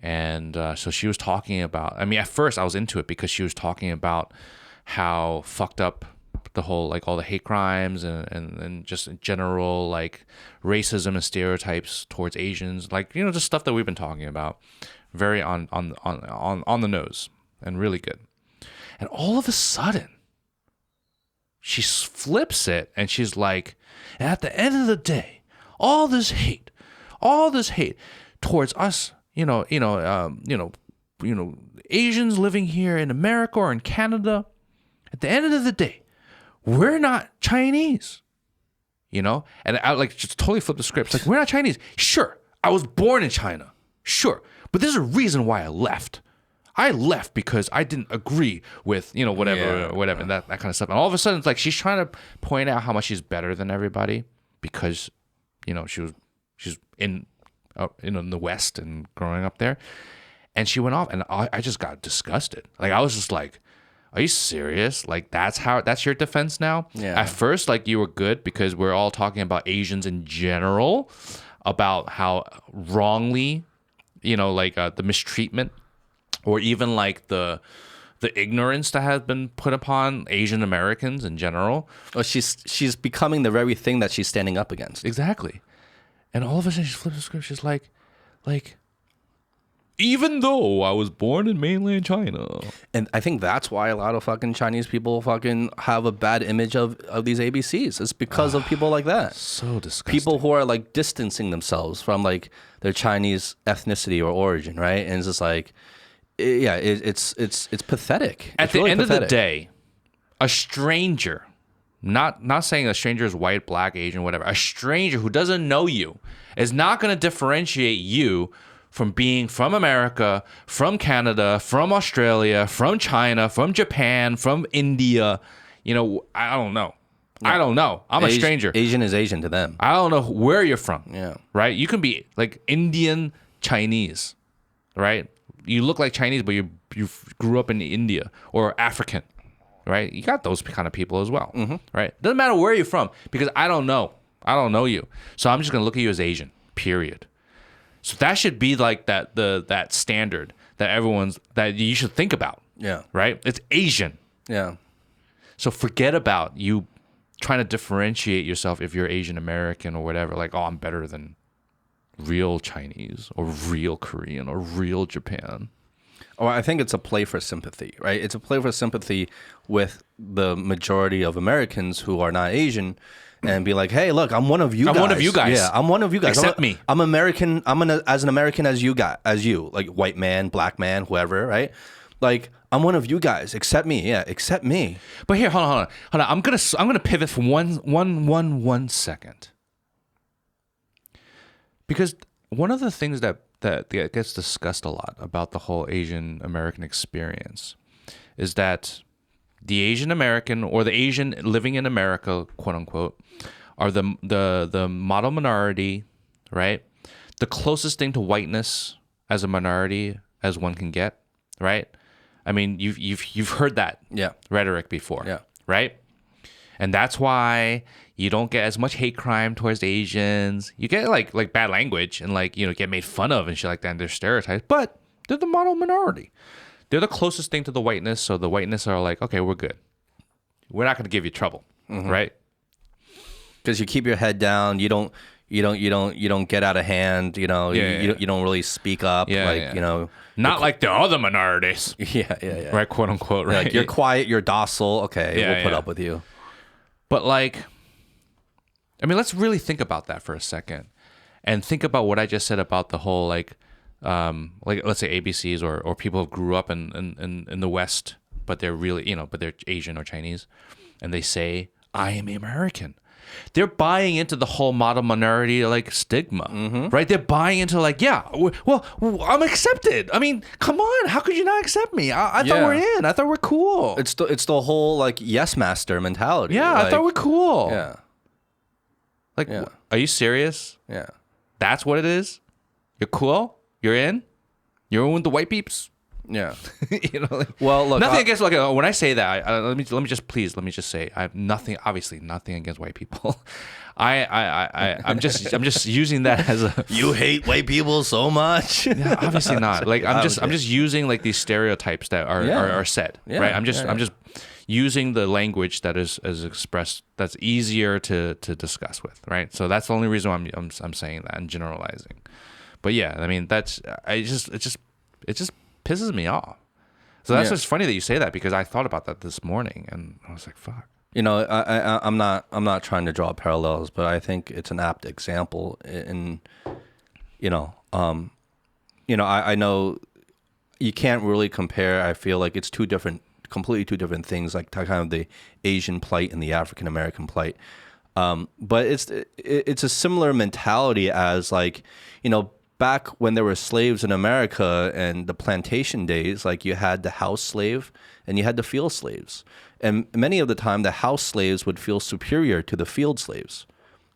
And so she was talking about, I mean, at first I was into it because she was talking about how fucked up the whole, like all the hate crimes and just in general, like racism and stereotypes towards Asians, like, you know, just stuff that we've been talking about, very on the nose and really good. And all of a sudden, she flips it and she's like, and at the end of the day, all this hate towards us, Asians living here in America or in Canada, at the end of the day, we're not Chinese, you know? And I like just totally flipped the script. It's like, we're not Chinese. Sure, I was born in China. Sure. But there's a reason why I left. I left because I didn't agree with, whatever, and that kind of stuff. And all of a sudden, it's like she's trying to point out how much she's better than everybody because, she's in the West and growing up there. And she went off, and I just got disgusted. Like, I was just like, are you serious? Like that's your defense now? Yeah. At first, like you were good because we're all talking about Asians in general, about how wrongly, like the mistreatment or even like the ignorance that has been put upon Asian Americans in general. Well, she's becoming the very thing that she's standing up against. Exactly. And all of a sudden she flips the script. She's like, even though I was born in mainland China. And I think that's why a lot of fucking Chinese people fucking have a bad image of these ABCs. It's because of people like that. So disgusting. People who are like distancing themselves from like their Chinese ethnicity or origin, right? And it's just like, yeah, it's pathetic. At It's the really end pathetic. of the day, a stranger, not saying a stranger is white, black, Asian, whatever, a stranger who doesn't know you is not going to differentiate you from being from America, from Canada, from Australia, from China, from Japan, from India. I don't know. I don't know. I'm a stranger. Asian is Asian to them. I don't know where you're from. Yeah. Right? You can be like Indian Chinese, right? You look like Chinese, but you grew up in India, or African, right? You got those kind of people as well, right? Doesn't matter where you're from, because I don't know. I don't know you. So I'm just going to look at you as Asian, period. So that should be like that standard that you should think about. Yeah. Right? It's Asian. Yeah. So forget about you trying to differentiate yourself if you're Asian American or whatever. Like, oh, I'm better than real Chinese or real Korean or real Japan. Oh, I think it's a play for sympathy, right? It's a play for sympathy with the majority of Americans who are not Asian, and be like, hey, look, I'm one of you guys. I'm one of you guys. Yeah, I'm one of you guys. Accept me. I'm American. I'm as an American as you like white man, black man, whoever, right? Like, I'm one of you guys. Accept me. Yeah, accept me. But here, hold on. I'm gonna pivot for one second. Because one of the things that gets discussed a lot about the whole Asian American experience is that the Asian American, or the Asian living in America, quote unquote, are the model minority, right? The closest thing to whiteness as a minority as one can get, right? I mean, you've heard that rhetoric before, right? And that's why you don't get as much hate crime towards Asians. You get like bad language and get made fun of and shit like that, and they're stereotypes, but they're the model minority. They're the closest thing to the whiteness, so the whiteness are like, okay, we're good. We're not going to give you trouble, right? Because you keep your head down. You don't get out of hand. You don't really speak up. Not like the other minorities. Yeah. Right, quote unquote. Right. Like, you're quiet. You're docile. Okay, we'll put up with you. But let's really think about that for a second, and think about what I just said about the whole like let's say ABCs or people who grew up in the West, but they're really but they're Asian or Chinese, and they say, I am American. They're buying into the whole model minority stigma, right? They're buying into I'm accepted. I mean, come on, how could you not accept me? I thought we're in. I thought we're cool. It's the whole yes master mentality. Yeah, I thought we're cool. Yeah. Are you serious? Yeah. That's what it is? You're cool? You're in? You're in with the white peeps? Yeah. Well, look, nothing against when I say that, let me just say I have nothing against white people. I'm just using that as a you hate white people so much. Yeah, obviously not. I'm just using these stereotypes that are said, right? I'm just using the language that is expressed that's easier to discuss with, right? So that's the only reason I'm saying that and generalizing. But yeah, I mean it just pisses me off. So that's just funny that you say that, because I thought about that this morning and I was like, fuck. I'm not trying to draw parallels, but I think it's an apt example. I know you can't really compare. I feel like it's completely two different things, like kind of the Asian plight and the African American plight. But it's a similar mentality as back when there were slaves in America and the plantation days, you had the house slave and you had the field slaves. And many of the time, the house slaves would feel superior to the field slaves,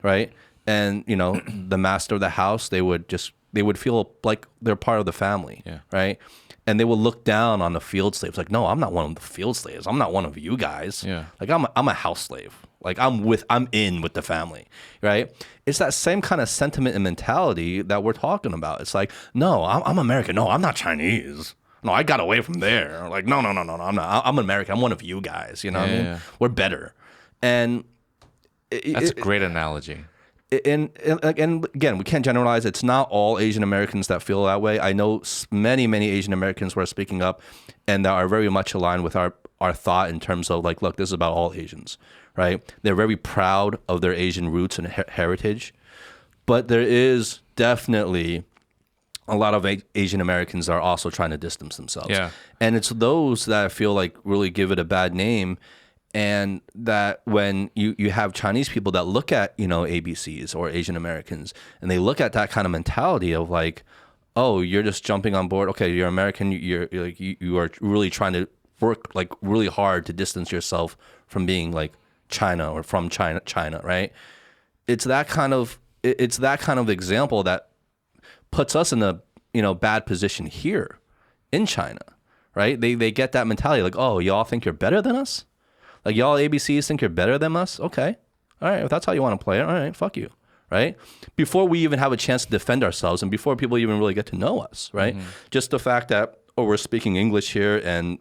right? And, the master of the house, they would just they would feel like they're part of the family, Yeah. right? And they will look down on the field slaves like, no, I'm not one of the field slaves. I'm not one of you guys. Yeah. Like I'm a house slave. Like I'm in with the family, right? It's that same kind of sentiment and mentality that we're talking about. It's like, no, I'm American. No, I'm not Chinese. No, I got away from there. Like, no, I'm not. I'm American. I'm one of you guys. You know what I mean? Yeah. We're better. And That's a great analogy. and again, we can't generalize. It's not all Asian Americans that feel that way. I know many Asian Americans who are speaking up and that are very much aligned with our thought in terms of like, look, this is about all Asians, right? They're very proud of their Asian roots and heritage, but there is definitely a lot of Asian Americans are also trying to distance themselves. Yeah. And it's those that I feel like really give it a bad name. And that when you have Chinese people that look at, ABCs or Asian Americans, and they look at that kind of mentality of like, oh, you're just jumping on board. Okay, you're American. You are really trying to work like really hard to distance yourself from being like China or from China, right? It's that kind of example that puts us in a bad position here in China, right? They get that mentality like, oh, y'all think you're better than us? Like, y'all ABCs think you're better than us? Okay. All right. If that's how you want to play it, all right, fuck you. Right? Before we even have a chance to defend ourselves and before people even really get to know us, right? Just the fact that, we're speaking English here, and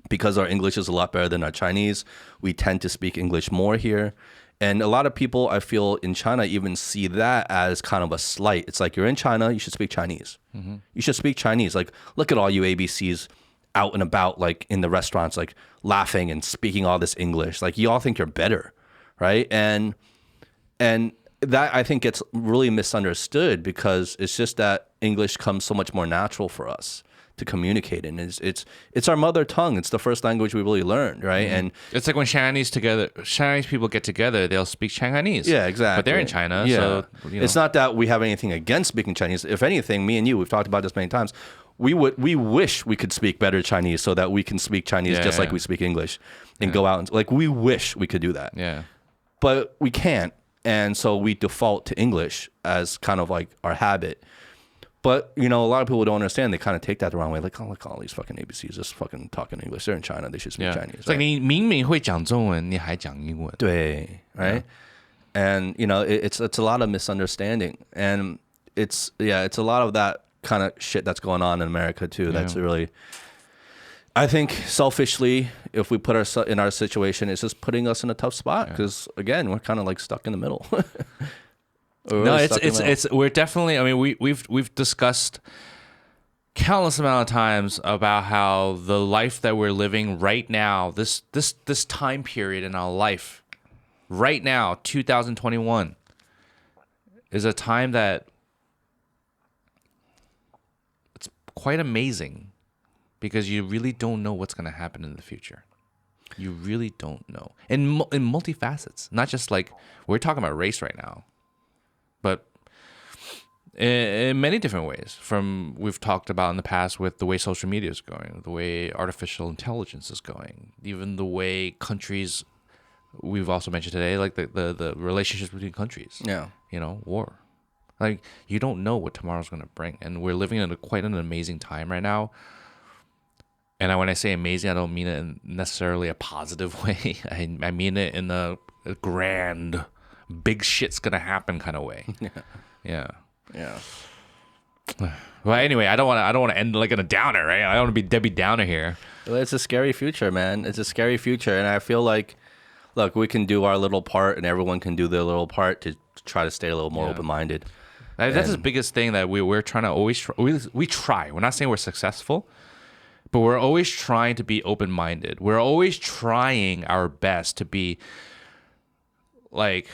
because our English is a lot better than our Chinese, we tend to speak English more here. And a lot of people, I feel, in China even see that as kind of a slight. It's like, you're in China, you should speak Chinese. You should speak Chinese. Like, look at all you ABCs out and about, like in the restaurants, like laughing and speaking all this English. Like, you all think you're better, right? And that, I think, gets really misunderstood because it's just that English comes so much more natural for us to communicate in. It's our mother tongue. It's the first language we really learned, right? And it's like when Chinese people get together, they'll speak Chinese. Yeah, exactly. But they're in China, Yeah. so It's not that we have anything against speaking Chinese. If anything, me and you, we've talked about this many times. We wish we could speak better Chinese so that we can speak Chinese just like we speak English and go out and like, we wish we could do that. Yeah. But we can't. And so we default to English as kind of like our habit. But, a lot of people don't understand. They kind of take that the wrong way. Like, oh, look, all these fucking ABCs just fucking talking English. They're in China. They should speak Chinese. It's like 你明明会讲中文，你还讲英文。对, right? And, it's a lot of misunderstanding. And it's a lot of that kind of shit that's going on in America too. That's really, I think, selfishly, if we put ourselves in our situation, it's just putting us in a tough spot because again, we're kind of like stuck in the middle. No, we're definitely. I mean, we've discussed countless amount of times about how the life that we're living right now, this time period in our life, right now, 2021, is a time that it's quite amazing because you really don't know what's going to happen in the future. You really don't know. In multifacets, not just like we're talking about race right now, but in many different ways. From we've talked about in the past with the way social media is going, the way artificial intelligence is going, even the way countries. We've also mentioned today, like the relationships between countries. Yeah, war. Like, you don't know what tomorrow's going to bring, and we're living in quite an amazing time right now. And when I say amazing, I don't mean it in necessarily a positive way. I mean it in a grand, big shit's gonna happen kind of way. Yeah. Well, anyway, I don't want to end like in a downer, right? I don't want to be Debbie Downer here. Well, it's a scary future, man. It's a scary future, and I feel like, look, we can do our little part, and everyone can do their little part to try to stay a little more open-minded. That's the biggest thing that we're trying to always we try. We're not saying we're successful, but we're always trying to be open-minded. We're always trying our best to be like,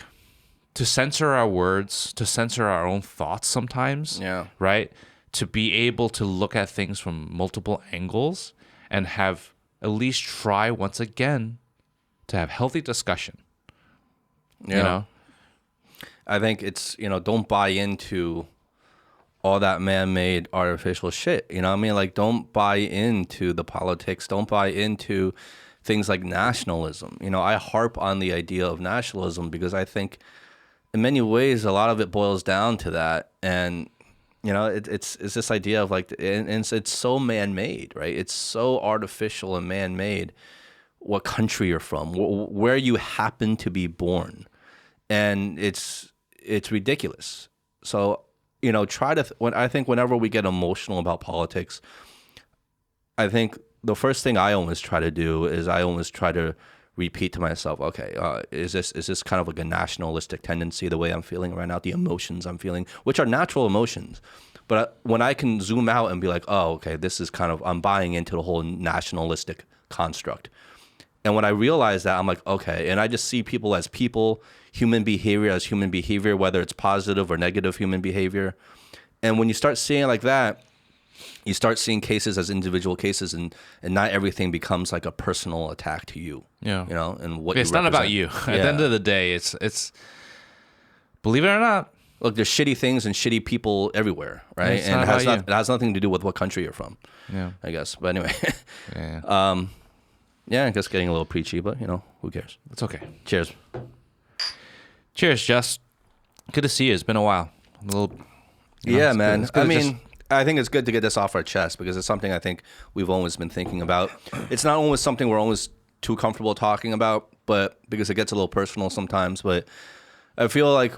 to censor our words, to censor our own thoughts sometimes. Yeah. Right? To be able to look at things from multiple angles and have at least try once again to have healthy discussion. Yeah. I think it's, don't buy into all that man-made artificial shit. You know what I mean? Like, don't buy into the politics. Don't buy into things like nationalism. I harp on the idea of nationalism because I think in many ways a lot of it boils down to that. And it's this idea of like, and it's so man-made, right? It's so artificial and man-made. What country you're from, where you happen to be born, and it's ridiculous. So I think whenever we get emotional about politics, I think the first thing I always try to do is I always try to repeat to myself, okay, is this kind of like a nationalistic tendency, the way I'm feeling right now, the emotions I'm feeling, which are natural emotions. But when I can zoom out and be like, oh, okay, this is kind of, I'm buying into the whole nationalistic construct. And when I realize that, I'm like, okay, and I just see people as people, human behavior as human behavior, whether it's positive or negative human behavior. And when you start seeing it like that, you start seeing cases as individual cases, and not everything becomes like a personal attack to you. Yeah. And what It's you not about represent. you. At the end of the day, it's believe it or not. Look, there's shitty things and shitty people everywhere, right? It's And not about you. it has nothing to do with what country you're from. Yeah. I guess. But anyway. Yeah. Yeah, I guess getting a little preachy, but who cares? It's okay. Cheers. Cheers, Jess. Good to see you. It's been a while. A little. Yeah, it's man. good. It's good to I think it's good to get this off our chest because it's something I think we've always been thinking about. It's not always something we're always too comfortable talking about, but because it gets a little personal sometimes. But I feel like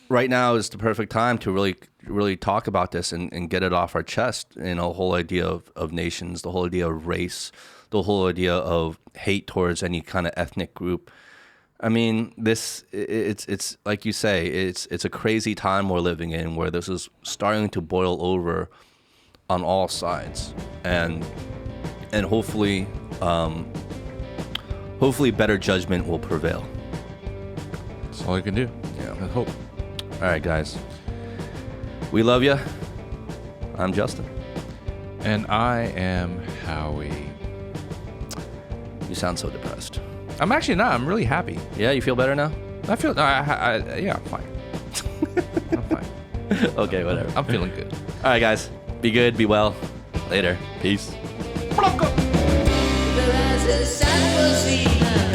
right now is the perfect time to really, really talk about this and get it off our chest. The whole idea of nations, the whole idea of race, the whole idea of hate towards any kind of ethnic group. I mean, it's like you say, it's a crazy time we're living in where this is starting to boil over on all sides, and hopefully better judgment will prevail. That's all you can do. Yeah. I hope. All right, guys. We love you. I'm Justin. And I am Howie. You sound so depressed. I'm actually not. I'm really happy. Yeah, you feel better now? I feel. Yeah, I'm fine. I'm fine. Okay, whatever. I'm feeling good. All right, guys. Be good. Be well. Later. Peace. There is a sad